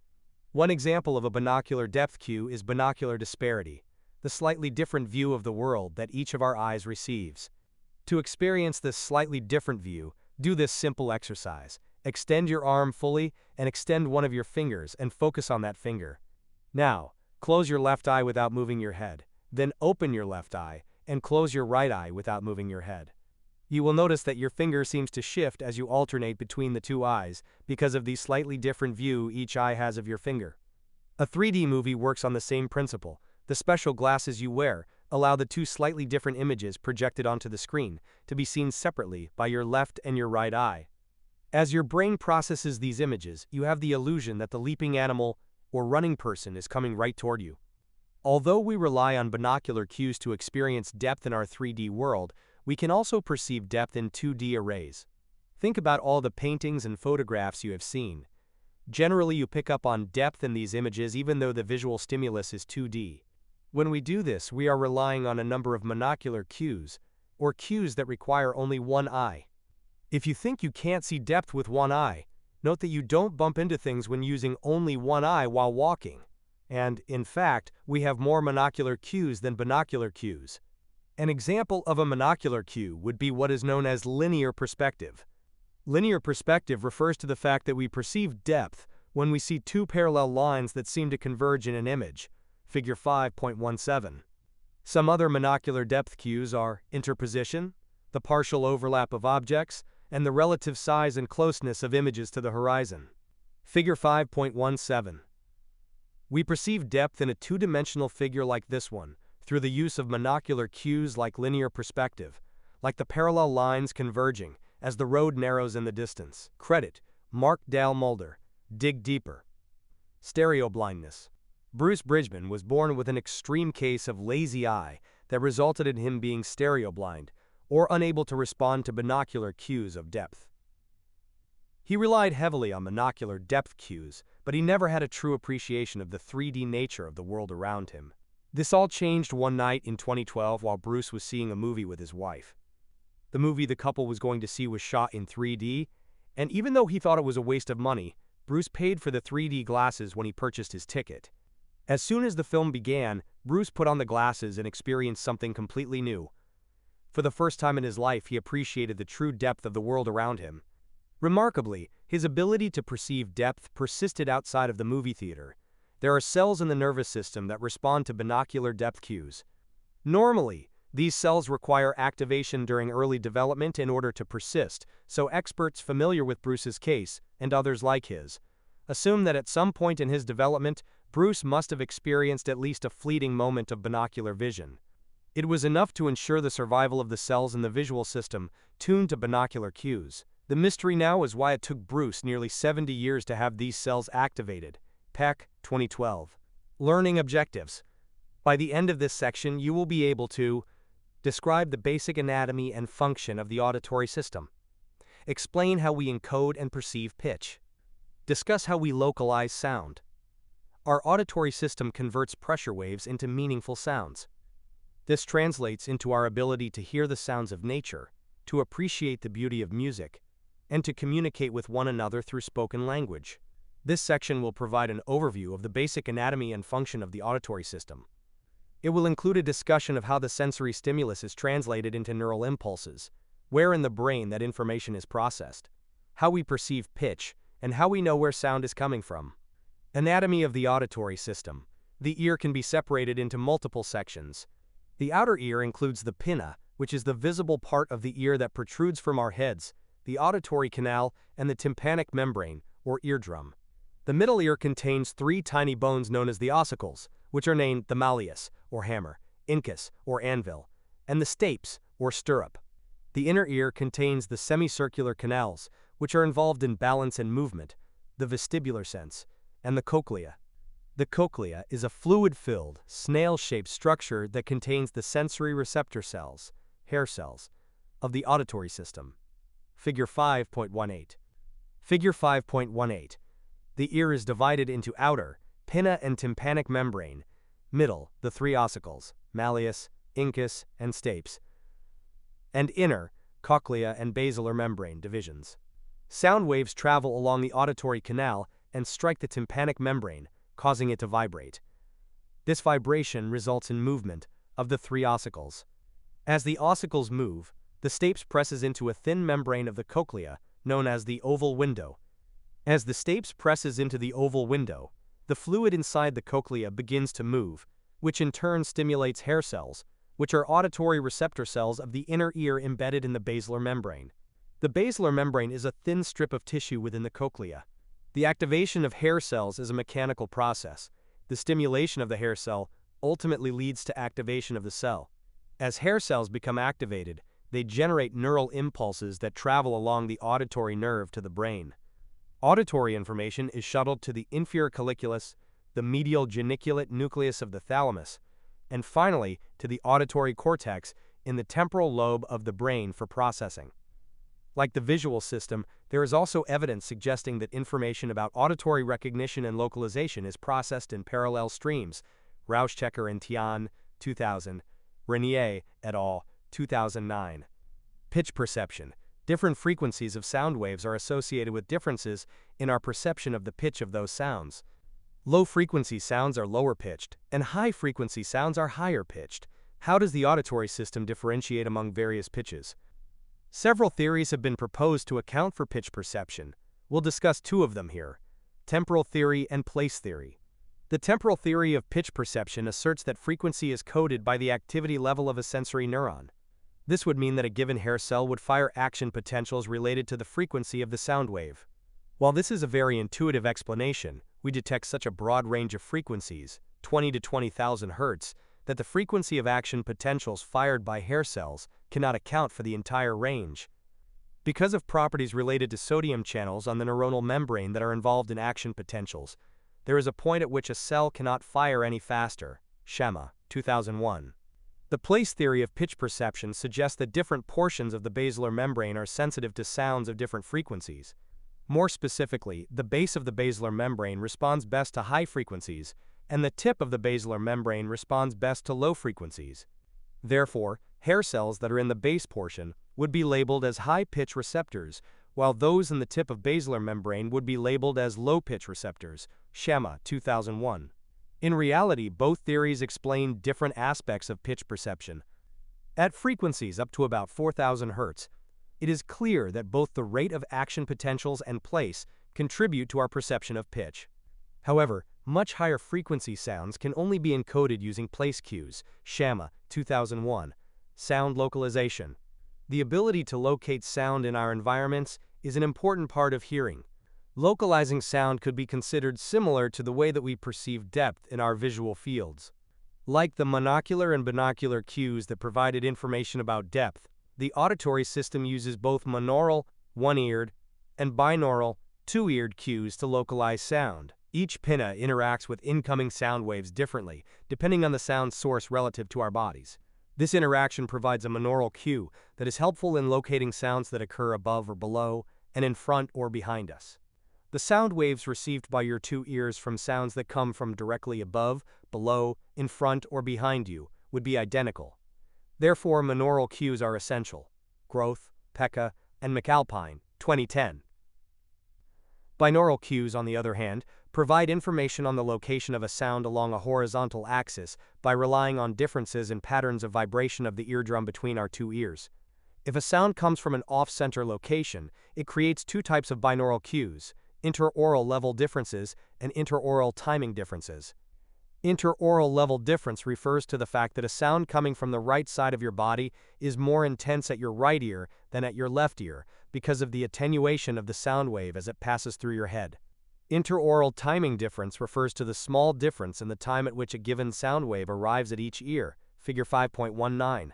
One example of a binocular depth cue is binocular disparity, the slightly different view of the world that each of our eyes receives. To experience this slightly different view, do this simple exercise. Extend your arm fully and extend one of your fingers and focus on that finger. Now, close your left eye without moving your head. Then open your left eye and close your right eye without moving your head. You will notice that your finger seems to shift as you alternate between the two eyes because of the slightly different view each eye has of your finger. A 3D movie works on the same principle. The special glasses you wear allow the two slightly different images projected onto the screen to be seen separately by your left and your right eye. As your brain processes these images, you have the illusion that the leaping animal or running person is coming right toward you. Although we rely on binocular cues to experience depth in our 3D world, we can also perceive depth in 2D arrays. Think about all the paintings and photographs you have seen. Generally, you pick up on depth in these images even though the visual stimulus is 2D. When we do this, we are relying on a number of monocular cues, or cues that require only one eye. If you think you can't see depth with one eye, note that you don't bump into things when using only one eye while walking. And, in fact, we have more monocular cues than binocular cues. An example of a monocular cue would be what is known as linear perspective. Linear perspective refers to the fact that we perceive depth when we see two parallel lines that seem to converge in an image. Figure 5.17. Some other monocular depth cues are interposition, the partial overlap of objects, and the relative size and closeness of images to the horizon. Figure 5.17. We perceive depth in a two-dimensional figure like this one through the use of monocular cues like linear perspective, like the parallel lines converging as the road narrows in the distance. Credit, Mark Dale Mulder. Dig deeper. Stereo blindness. Bruce Bridgman was born with an extreme case of lazy eye that resulted in him being stereo blind, or unable to respond to binocular cues of depth. He relied heavily on binocular depth cues, but he never had a true appreciation of the 3D nature of the world around him. This all changed one night in 2012 while Bruce was seeing a movie with his wife. The movie the couple was going to see was shot in 3D, and even though he thought it was a waste of money, Bruce paid for the 3D glasses when he purchased his ticket. As soon as the film began, Bruce put on the glasses and experienced something completely new. For the first time in his life, he appreciated the true depth of the world around him. Remarkably, his ability to perceive depth persisted outside of the movie theater. There are cells in the nervous system that respond to binocular depth cues. Normally, these cells require activation during early development in order to persist, so experts familiar with Bruce's case, and others like his, assume that at some point in his development, Bruce must have experienced at least a fleeting moment of binocular vision. It was enough to ensure the survival of the cells in the visual system tuned to binocular cues. The mystery now is why it took Bruce nearly 70 years to have these cells activated. Peck, 2012. Learning objectives. By the end of this section, you will be able to describe the basic anatomy and function of the auditory system, explain how we encode and perceive pitch, discuss how we localize sound. Our auditory system converts pressure waves into meaningful sounds. This translates into our ability to hear the sounds of nature, to appreciate the beauty of music, and to communicate with one another through spoken language. This section will provide an overview of the basic anatomy and function of the auditory system. It will include a discussion of how the sensory stimulus is translated into neural impulses, where in the brain that information is processed, how we perceive pitch, and how we know where sound is coming from. Anatomy of the auditory system. The ear can be separated into multiple sections. The outer ear includes the pinna, which is the visible part of the ear that protrudes from our heads, the auditory canal, and the tympanic membrane, or eardrum. The middle ear contains 3 tiny bones known as the ossicles, which are named the malleus, or hammer, incus, or anvil, and the stapes, or stirrup. The inner ear contains the semicircular canals, which are involved in balance and movement, the vestibular sense, and the cochlea. The cochlea is a fluid-filled, snail-shaped structure that contains the sensory receptor cells, hair cells, of the auditory system. Figure 5.18. Figure 5.18. The ear is divided into outer, pinna and tympanic membrane, middle, the 3 ossicles, malleus, incus, and stapes, and inner, cochlea and basilar membrane divisions. Sound waves travel along the auditory canal and strike the tympanic membrane, causing it to vibrate. This vibration results in movement of the 3 ossicles. As the ossicles move, the stapes presses into a thin membrane of the cochlea, known as the oval window. As the stapes presses into the oval window, the fluid inside the cochlea begins to move, which in turn stimulates hair cells, which are auditory receptor cells of the inner ear embedded in the basilar membrane. The basilar membrane is a thin strip of tissue within the cochlea. The activation of hair cells is a mechanical process. The stimulation of the hair cell ultimately leads to activation of the cell. As hair cells become activated, they generate neural impulses that travel along the auditory nerve to the brain. Auditory information is shuttled to the inferior colliculus, the medial geniculate nucleus of the thalamus, and finally to the auditory cortex in the temporal lobe of the brain for processing. Like the visual system, there is also evidence suggesting that information about auditory recognition and localization is processed in parallel streams. Rauschecker and Tian, 2000, Renier et al., 2009. Pitch perception. Different frequencies of sound waves are associated with differences in our perception of the pitch of those sounds. Low-frequency sounds are lower-pitched, and high-frequency sounds are higher-pitched. How does the auditory system differentiate among various pitches? Several theories have been proposed to account for pitch perception. We'll discuss 2 of them here: temporal theory and place theory. The temporal theory of pitch perception asserts that frequency is coded by the activity level of a sensory neuron. This would mean that a given hair cell would fire action potentials related to the frequency of the sound wave. While this is a very intuitive explanation, we detect such a broad range of frequencies, 20 to 20,000 Hz, that the frequency of action potentials fired by hair cells cannot account for the entire range. Because of properties related to sodium channels on the neuronal membrane that are involved in action potentials, there is a point at which a cell cannot fire any faster. Schema, 2001. The place theory of pitch perception suggests that different portions of the basilar membrane are sensitive to sounds of different frequencies. More specifically, the base of the basilar membrane responds best to high frequencies, and the tip of the basilar membrane responds best to low frequencies. Therefore, hair cells that are in the base portion would be labeled as high-pitch receptors, while those in the tip of basilar membrane would be labeled as low-pitch receptors. Schema, 2001. In reality, both theories explain different aspects of pitch perception. At frequencies up to about 4,000 Hz, it is clear that both the rate of action potentials and place contribute to our perception of pitch. However, much higher frequency sounds can only be encoded using place cues. Schema, 2001. Sound localization. The ability to locate sound in our environments is an important part of hearing. Localizing sound could be considered similar to the way that we perceive depth in our visual fields. Like the monocular and binocular cues that provided information about depth, the auditory system uses both monaural, one-eared, and binaural, two-eared cues to localize sound. Each pinna interacts with incoming sound waves differently, depending on the sound source relative to our bodies. This interaction provides a monaural cue that is helpful in locating sounds that occur above or below, and in front or behind us. The sound waves received by your two ears from sounds that come from directly above, below, in front, or behind you would be identical. Therefore, monaural cues are essential. Groth, Pekka, and McAlpine, 2010. Binaural cues, on the other hand, provide information on the location of a sound along a horizontal axis by relying on differences in patterns of vibration of the eardrum between our two ears. If a sound comes from an off-center location, it creates two types of binaural cues: interaural level differences and interaural timing differences. Interaural level difference refers to the fact that a sound coming from the right side of your body is more intense at your right ear than at your left ear because of the attenuation of the sound wave as it passes through your head. Interaural timing difference refers to the small difference in the time at which a given sound wave arrives at each ear, figure 5.19.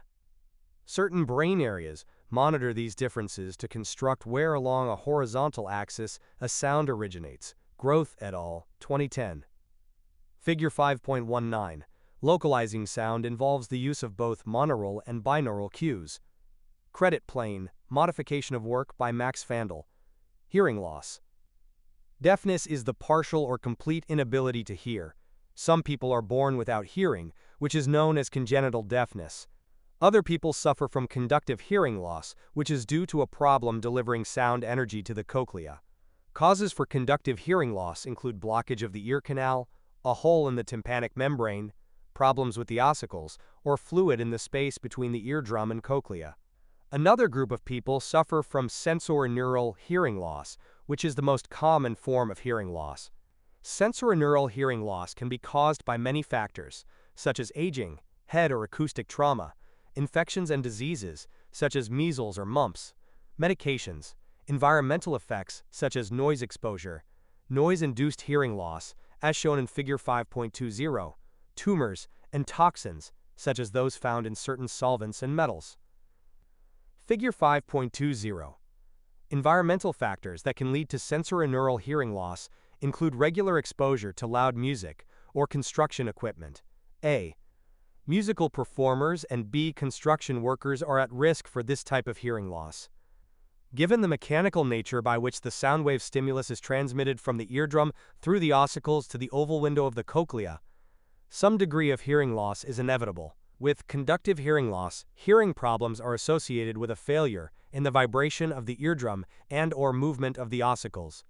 Certain brain areas monitor these differences to construct where along a horizontal axis a sound originates. Groth et al., 2010. Figure 5.19. Localizing sound involves the use of both monaural and binaural cues. Credit plane, modification of work by Max Fandel. Hearing loss. Deafness is the partial or complete inability to hear. Some people are born without hearing, which is known as congenital deafness. Other people suffer from conductive hearing loss, which is due to a problem delivering sound energy to the cochlea. Causes for conductive hearing loss include blockage of the ear canal, a hole in the tympanic membrane, problems with the ossicles, or fluid in the space between the eardrum and cochlea. Another group of people suffer from sensorineural hearing loss, which is the most common form of hearing loss. Sensorineural hearing loss can be caused by many factors, such as aging, head or acoustic trauma, infections and diseases, such as measles or mumps, medications, environmental effects, such as noise exposure, noise-induced hearing loss, as shown in Figure 5.20, tumors, and toxins, such as those found in certain solvents and metals. Figure 5.20. Environmental factors that can lead to sensorineural hearing loss include regular exposure to loud music or construction equipment. A. Musical performers and B. Construction workers are at risk for this type of hearing loss. Given the mechanical nature by which the sound wave stimulus is transmitted from the eardrum through the ossicles to the oval window of the cochlea, some degree of hearing loss is inevitable. With conductive hearing loss, hearing problems are associated with a failure in the vibration of the eardrum and/or movement of the ossicles.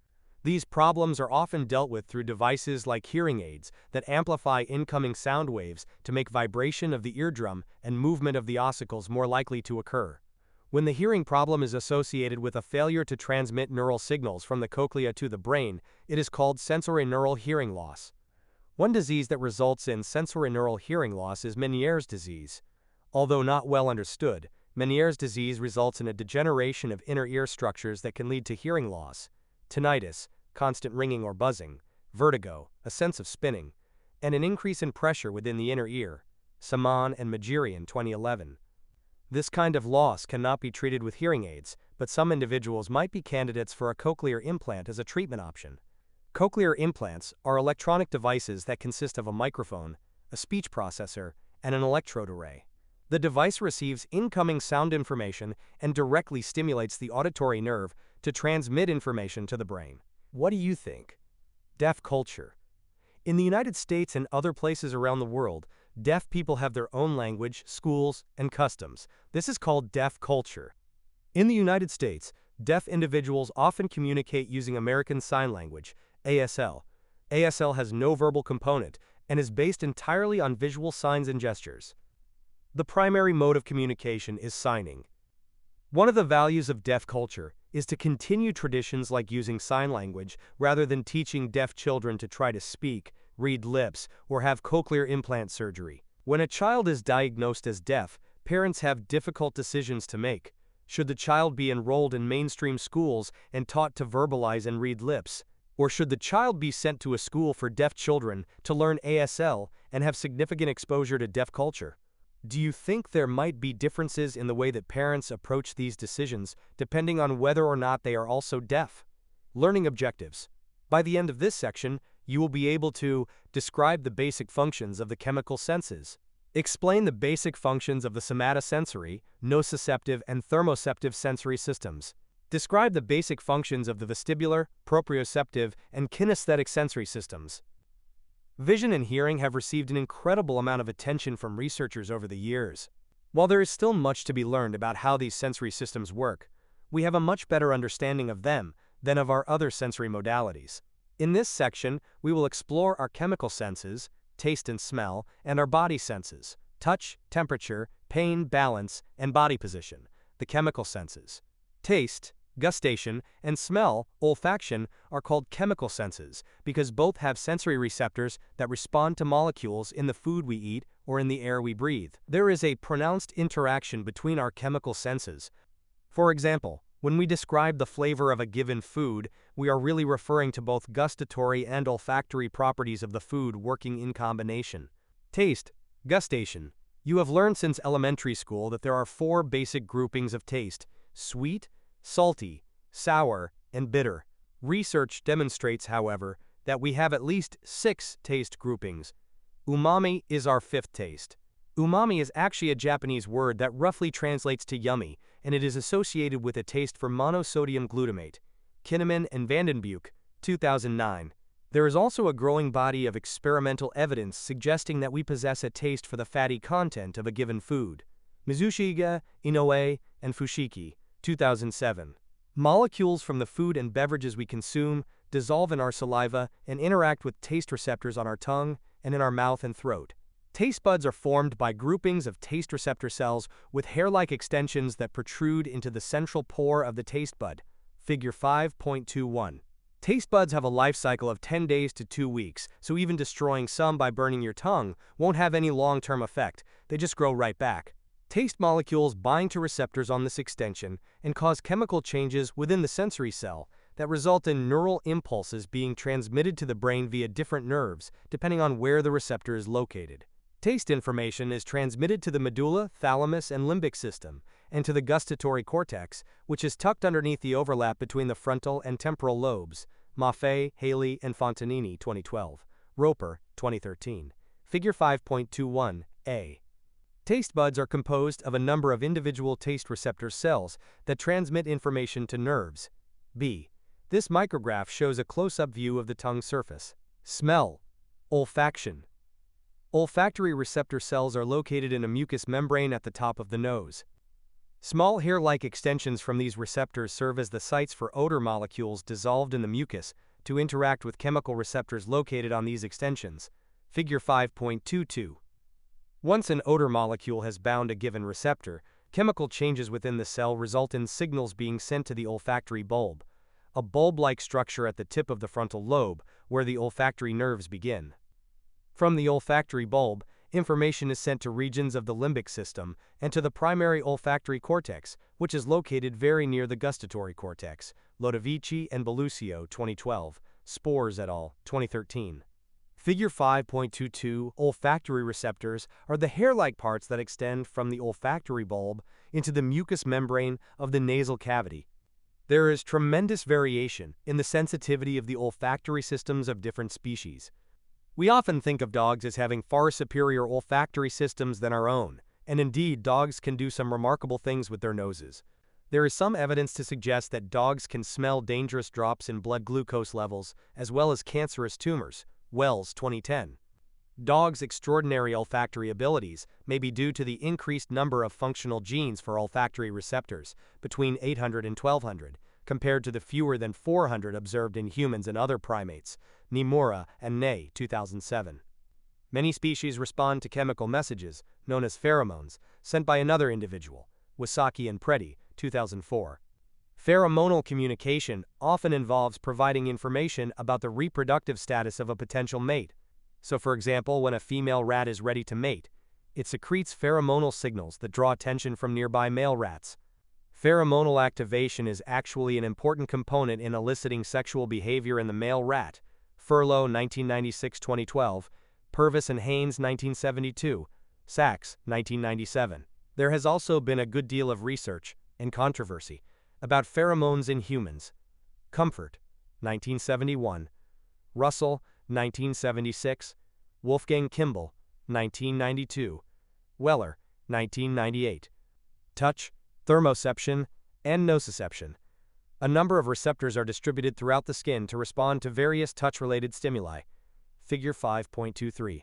These problems are often dealt with through devices like hearing aids that amplify incoming sound waves to make vibration of the eardrum and movement of the ossicles more likely to occur. When the hearing problem is associated with a failure to transmit neural signals from the cochlea to the brain, it is called sensorineural hearing loss. One disease that results in sensorineural hearing loss is Meniere's disease. Although not well understood, Meniere's disease results in a degeneration of inner ear structures that can lead to hearing loss, tinnitus, constant ringing or buzzing, vertigo, a sense of spinning, and an increase in pressure within the inner ear. Saman and Majirian, 2011. This kind of loss cannot be treated with hearing aids, but some individuals might be candidates for a cochlear implant as a treatment option. Cochlear implants are electronic devices that consist of a microphone, a speech processor, and an electrode array. The device receives incoming sound information and directly stimulates the auditory nerve to transmit information to the brain. What do you think? Deaf culture. In the United States and other places around the world, deaf people have their own language, schools, and customs. This is called deaf culture. In the United States, deaf individuals often communicate using American Sign Language, ASL. ASL has no verbal component and is based entirely on visual signs and gestures. The primary mode of communication is signing. One of the values of deaf culture is to continue traditions like using sign language rather than teaching deaf children to try to speak, read lips, or have cochlear implant surgery. When a child is diagnosed as deaf, parents have difficult decisions to make. Should the child be enrolled in mainstream schools and taught to verbalize and read lips? Or should the child be sent to a school for deaf children to learn ASL and have significant exposure to deaf culture? Do you think there might be differences in the way that parents approach these decisions depending on whether or not they are also deaf? Learning objectives. By the end of this section, you will be able to describe the basic functions of the chemical senses, explain the basic functions of the somatosensory, nociceptive, and thermoceptive sensory systems, describe the basic functions of the vestibular, proprioceptive, and kinesthetic sensory systems. Vision and hearing have received an incredible amount of attention from researchers over the years. While there is still much to be learned about how these sensory systems work, we have a much better understanding of them than of our other sensory modalities. In this section, we will explore our chemical senses, taste and smell, and our body senses, touch, temperature, pain, balance, and body position. The chemical senses. Taste, gustation, and smell, olfaction, are called chemical senses because both have sensory receptors that respond to molecules in the food we eat or in the air we breathe. There is a pronounced interaction between our chemical senses. For example, when we describe the flavor of a given food, we are really referring to both gustatory and olfactory properties of the food working in combination. Taste, gustation. You have learned since elementary school that there are 4 basic groupings of taste: sweet, salty, sour, and bitter. Research demonstrates, however, that we have at least 6 taste groupings. Umami is our 5th taste. Umami is actually a Japanese word that roughly translates to yummy, and it is associated with a taste for monosodium glutamate. Kinnaman and Vandenbuch, 2009. There is also a growing body of experimental evidence suggesting that we possess a taste for the fatty content of a given food. Mizushige, Inoue, and Fushiki, 2007. Molecules from the food and beverages we consume dissolve in our saliva and interact with taste receptors on our tongue and in our mouth and throat. Taste buds are formed by groupings of taste receptor cells with hair-like extensions that protrude into the central pore of the taste bud. Figure 5.21. Taste buds have a life cycle of 10 days to 2 weeks, so even destroying some by burning your tongue won't have any long-term effect. They just grow right back. Taste molecules bind to receptors on this extension and cause chemical changes within the sensory cell that result in neural impulses being transmitted to the brain via different nerves, depending on where the receptor is located. Taste information is transmitted to the medulla, thalamus, and limbic system, and to the gustatory cortex, which is tucked underneath the overlap between the frontal and temporal lobes. Maffei, Haley, and Fontanini, 2012. Roper, 2013. Figure 5.21a. Taste buds are composed of a number of individual taste receptor cells that transmit information to nerves. B. This micrograph shows a close-up view of the tongue surface. Smell. Olfaction. Olfactory receptor cells are located in a mucous membrane at the top of the nose. Small hair-like extensions from these receptors serve as the sites for odor molecules dissolved in the mucus to interact with chemical receptors located on these extensions. Figure 5.22. Once an odor molecule has bound a given receptor, chemical changes within the cell result in signals being sent to the olfactory bulb, a bulb-like structure at the tip of the frontal lobe where the olfactory nerves begin. From the olfactory bulb, information is sent to regions of the limbic system and to the primary olfactory cortex, which is located very near the gustatory cortex. Lodovici and Bellusio, 2012. Spores et al., 2013. Figure 5.22 olfactory receptors are the hair-like parts that extend from the olfactory bulb into the mucous membrane of the nasal cavity. There is tremendous variation in the sensitivity of the olfactory systems of different species. We often think of dogs as having far superior olfactory systems than our own, and indeed dogs can do some remarkable things with their noses. There is some evidence to suggest that dogs can smell dangerous drops in blood glucose levels as well as cancerous tumors. Wells, 2010. Dogs' extraordinary olfactory abilities may be due to the increased number of functional genes for olfactory receptors, between 800 and 1200, compared to the fewer than 400 observed in humans and other primates. Nimura and Ney, 2007. Many species respond to chemical messages, known as pheromones, sent by another individual. Wasaki and Preddy, 2004. Pheromonal communication often involves providing information about the reproductive status of a potential mate. So for example, when a female rat is ready to mate, it secretes pheromonal signals that draw attention from nearby male rats. Pheromonal activation is actually an important component in eliciting sexual behavior in the male rat. Furlow, 1996-2012, Purvis and Haynes, 1972, Sachs, 1997. There has also been a good deal of research and controversy about pheromones in humans. Comfort, 1971, Russell, 1976, Wolfgang Kimball, 1992, Weller, 1998. Touch, thermoception, and nociception. A number of receptors are distributed throughout the skin to respond to various touch-related stimuli. Figure 5.23.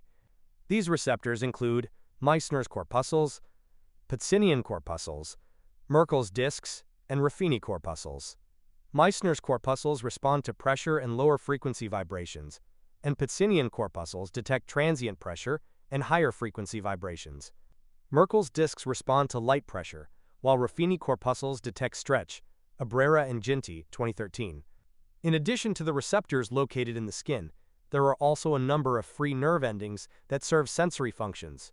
These receptors include Meissner's corpuscles, Pacinian corpuscles, Merkel's discs, and Ruffini corpuscles. Meissner's corpuscles respond to pressure and lower frequency vibrations, and Pacinian corpuscles detect transient pressure and higher frequency vibrations. Merkel's discs respond to light pressure, while Ruffini corpuscles detect stretch. Abrera and Ginty, 2013. In addition to the receptors located in the skin, there are also a number of free nerve endings that serve sensory functions.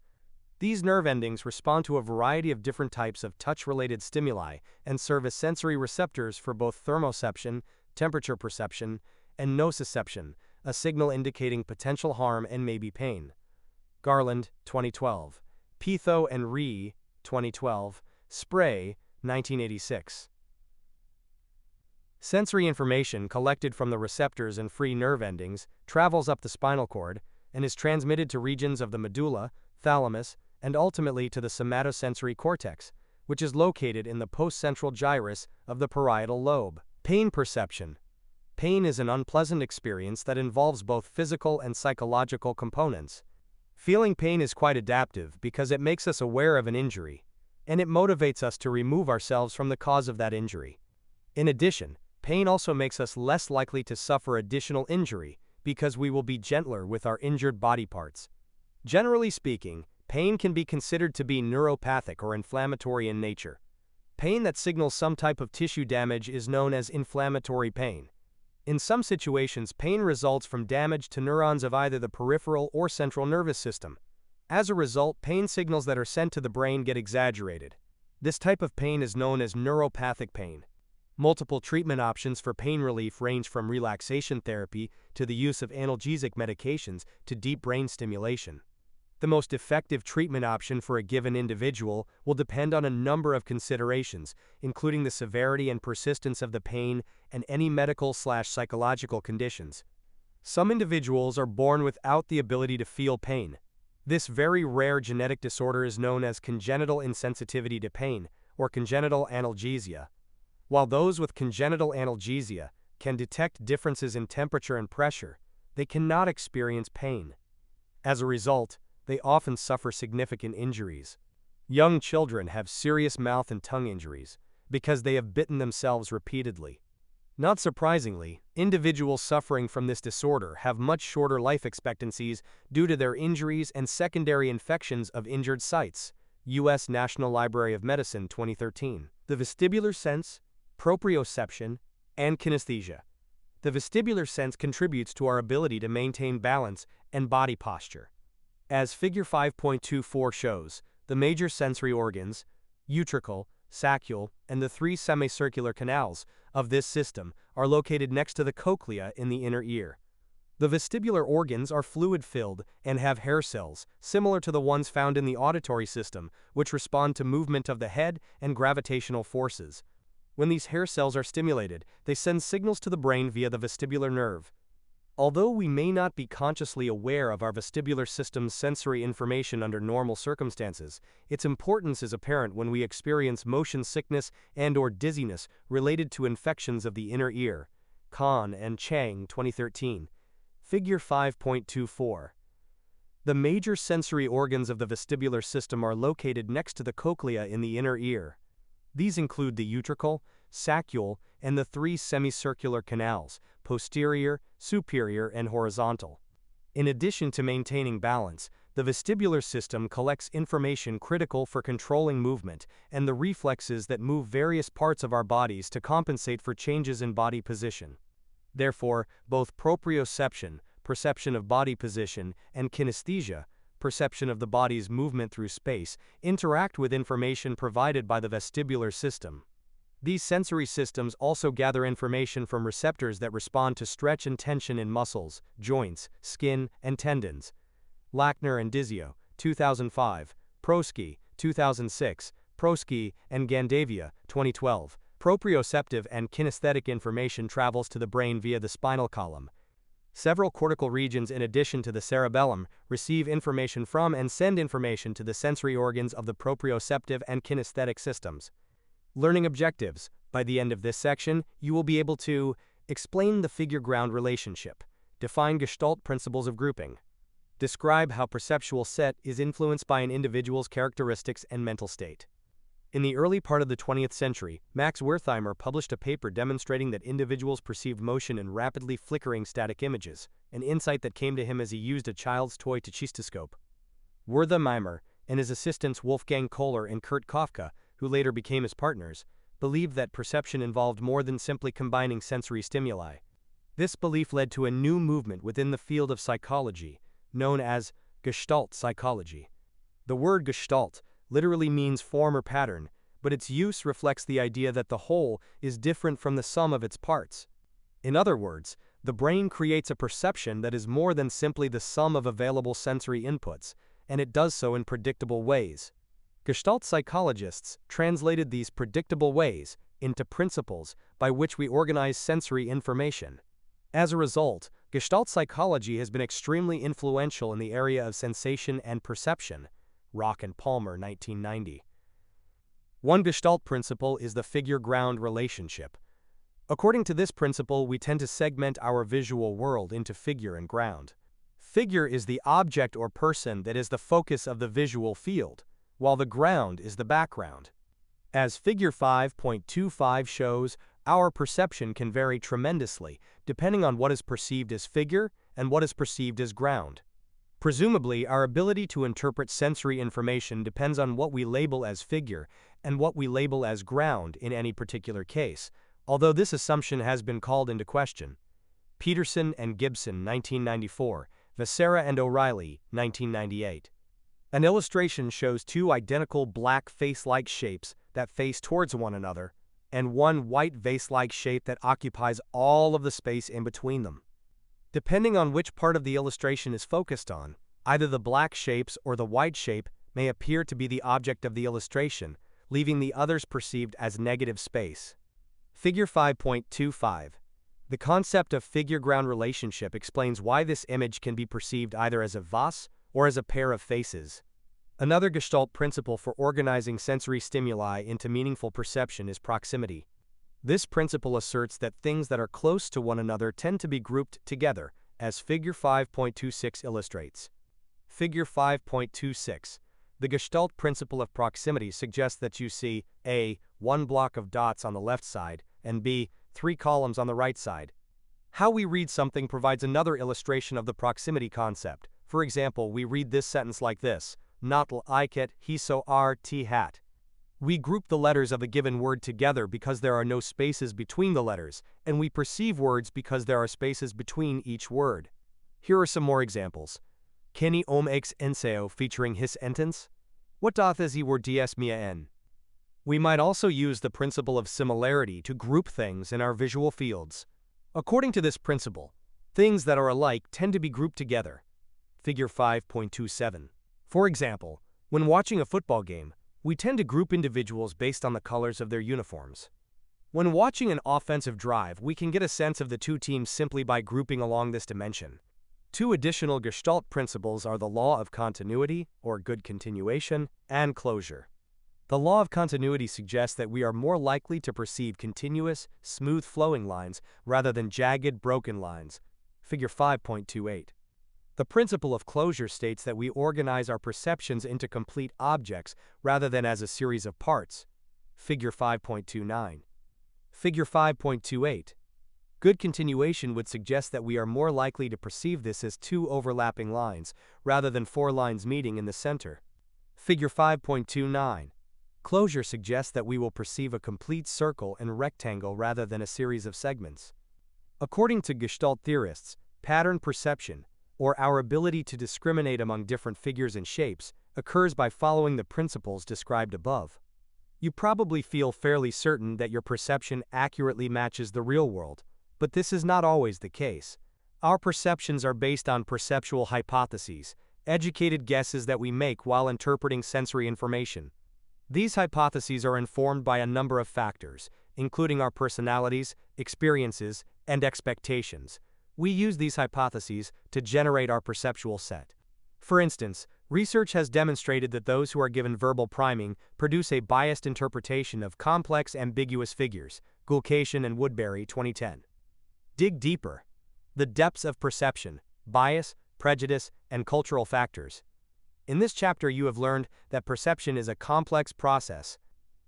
These nerve endings respond to a variety of different types of touch-related stimuli and serve as sensory receptors for both thermoception, temperature perception, and nociception, a signal indicating potential harm and maybe pain. Garland, 2012. Pitho and Ree, 2012. Spray, 1986. Sensory information collected from the receptors and free nerve endings travels up the spinal cord and is transmitted to regions of the medulla, thalamus, and ultimately to the somatosensory cortex, which is located in the postcentral gyrus of the parietal lobe. Pain perception. Pain is an unpleasant experience that involves both physical and psychological components. Feeling pain is quite adaptive because it makes us aware of an injury, and it motivates us to remove ourselves from the cause of that injury. In addition, pain also makes us less likely to suffer additional injury because we will be gentler with our injured body parts. Generally speaking, pain can be considered to be neuropathic or inflammatory in nature. Pain that signals some type of tissue damage is known as inflammatory pain. In some situations, pain results from damage to neurons of either the peripheral or central nervous system. As a result, pain signals that are sent to the brain get exaggerated. This type of pain is known as neuropathic pain. Multiple treatment options for pain relief range from relaxation therapy to the use of analgesic medications to deep brain stimulation. The most effective treatment option for a given individual will depend on a number of considerations, including the severity and persistence of the pain and any medical/psychological conditions. Some individuals are born without the ability to feel pain. This very rare genetic disorder is known as congenital insensitivity to pain, or congenital analgesia. While those with congenital analgesia can detect differences in temperature and pressure, they cannot experience pain. As a result, they often suffer significant injuries. Young children have serious mouth and tongue injuries because they have bitten themselves repeatedly. Not surprisingly, individuals suffering from this disorder have much shorter life expectancies due to their injuries and secondary infections of injured sites. U.S. National Library of Medicine, 2013. The vestibular sense, proprioception, and kinesthesia. The vestibular sense contributes to our ability to maintain balance and body posture. As Figure 5.24 shows, the major sensory organs, utricle, saccule, and the three semicircular canals of this system are located next to the cochlea in the inner ear. The vestibular organs are fluid-filled and have hair cells, similar to the ones found in the auditory system, which respond to movement of the head and gravitational forces. When these hair cells are stimulated, they send signals to the brain via the vestibular nerve. Although we may not be consciously aware of our vestibular system's sensory information under normal circumstances, its importance is apparent when we experience motion sickness and/or dizziness related to infections of the inner ear. Kahn and Chang, 2013. Figure 5.24. The major sensory organs of the vestibular system are located next to the cochlea in the inner ear. These include the utricle, saccule, and the three semicircular canals, posterior, superior, and horizontal. In addition to maintaining balance, the vestibular system collects information critical for controlling movement and the reflexes that move various parts of our bodies to compensate for changes in body position. Therefore, both proprioception, perception of body position, and kinesthesia, perception of the body's movement through space, interact with information provided by the vestibular system. These sensory systems also gather information from receptors that respond to stretch and tension in muscles, joints, skin, and tendons. Lackner and Dizio, 2005, Prosky, 2006, Prosky and Gandavia, 2012. Proprioceptive and kinesthetic information travels to the brain via the spinal column. Several cortical regions in addition to the cerebellum receive information from and send information to the sensory organs of the proprioceptive and kinesthetic systems. Learning objectives. By the end of this section, you will be able to explain the figure-ground relationship, define Gestalt principles of grouping, describe how perceptual set is influenced by an individual's characteristics and mental state. In the early part of the 20th century, Max Wertheimer published a paper demonstrating that individuals perceived motion in rapidly flickering static images, an insight that came to him as he used a child's toy tachistoscope. Wertheimer and his assistants Wolfgang Kohler and Kurt Kafka, who later became his partners, believed that perception involved more than simply combining sensory stimuli. This belief led to a new movement within the field of psychology, known as Gestalt psychology. The word Gestalt literally means form or pattern, but its use reflects the idea that the whole is different from the sum of its parts. In other words, the brain creates a perception that is more than simply the sum of available sensory inputs, and it does so in predictable ways. Gestalt psychologists translated these predictable ways into principles by which we organize sensory information. As a result, Gestalt psychology has been extremely influential in the area of sensation and perception. Rock and Palmer, 1990. One Gestalt principle is the figure-ground relationship. According to this principle, we tend to segment our visual world into figure and ground. Figure is the object or person that is the focus of the visual field, while the ground is the background. As Figure 5.25 shows, our perception can vary tremendously depending on what is perceived as figure and what is perceived as ground. Presumably, our ability to interpret sensory information depends on what we label as figure and what we label as ground in any particular case, although this assumption has been called into question. Peterson and Gibson, 1994, Becerra and O'Reilly, 1998. An illustration shows two identical black face-like shapes that face towards one another, and one white vase-like shape that occupies all of the space in between them. Depending on which part of the illustration is focused on, either the black shapes or the white shape may appear to be the object of the illustration, leaving the others perceived as negative space. Figure 5.25. The concept of figure-ground relationship explains why this image can be perceived either as a vase or as a pair of faces. Another Gestalt principle for organizing sensory stimuli into meaningful perception is proximity. This principle asserts that things that are close to one another tend to be grouped together, as Figure 5.26 illustrates. Figure 5.26. The Gestalt principle of proximity suggests that you see A. one block of dots on the left side, and B. three columns on the right side. How we read something provides another illustration of the proximity concept. For example, we read this sentence like this: Notl iket hiso rt hat. We group the letters of a given word together because there are no spaces between the letters, and we perceive words because there are spaces between each word. Here are some more examples. Kenny x enseo featuring his entence? What doth as he were ds mia n? We might also use the principle of similarity to group things in our visual fields. According to this principle, Things that are alike tend to be grouped together. Figure 5.27. For example, when watching a football game, we tend to group individuals based on the colors of their uniforms. When watching an offensive drive, we can get a sense of the two teams simply by grouping along this dimension. Two additional Gestalt principles are the law of continuity, or good continuation, and closure. The law of continuity suggests that we are more likely to perceive continuous, smooth-flowing lines rather than jagged, broken lines. Figure 5.28. The principle of closure states that we organize our perceptions into complete objects rather than as a series of parts. Figure 5.29. Figure 5.28. Good continuation would suggest that we are more likely to perceive this as two overlapping lines, rather than four lines meeting in the center. Figure 5.29. Closure suggests that we will perceive a complete circle and rectangle rather than a series of segments. According to Gestalt theorists, pattern perception, or our ability to discriminate among different figures and shapes, occurs by following the principles described above. You probably feel fairly certain that your perception accurately matches the real world, but this is not always the case. Our perceptions are based on perceptual hypotheses, educated guesses that we make while interpreting sensory information. These hypotheses are informed by a number of factors, including our personalities, experiences, and expectations. We use these hypotheses to generate our perceptual set. For instance, research has demonstrated that those who are given verbal priming produce a biased interpretation of complex ambiguous figures. Gulcation and Woodbury, 2010. Dig deeper. The depths of perception, bias, prejudice, and cultural factors. In this chapter you have learned that perception is a complex process,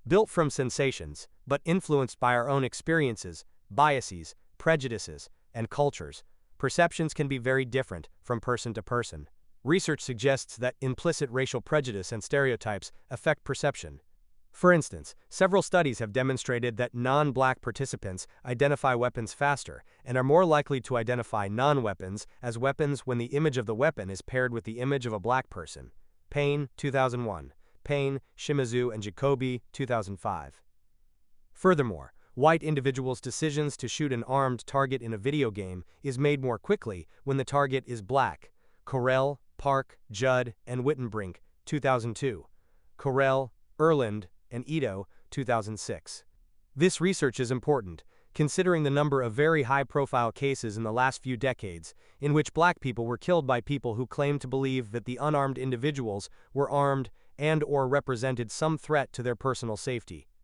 built from sensations, but influenced by our own experiences, biases, prejudices, and cultures. Perceptions can be very different from person to person. Research suggests that implicit racial prejudice and stereotypes affect perception. For instance, several studies have demonstrated that non-black participants identify weapons faster and are more likely to identify non-weapons as weapons when the image of the weapon is paired with the image of a black person. Payne, 2001. Payne, Shimizu, and Jacoby, 2005. Furthermore, white individuals' decisions to shoot an armed target in a video game is made more quickly when the target is black. Correll, Park, Judd, and Wittenbrink, 2002. Correll, Erland, and Ito, 2006. This research is important, considering the number of very high-profile cases in the last few decades in which black people were killed by people who claimed to believe that the unarmed individuals were armed and/or represented some threat to their personal safety.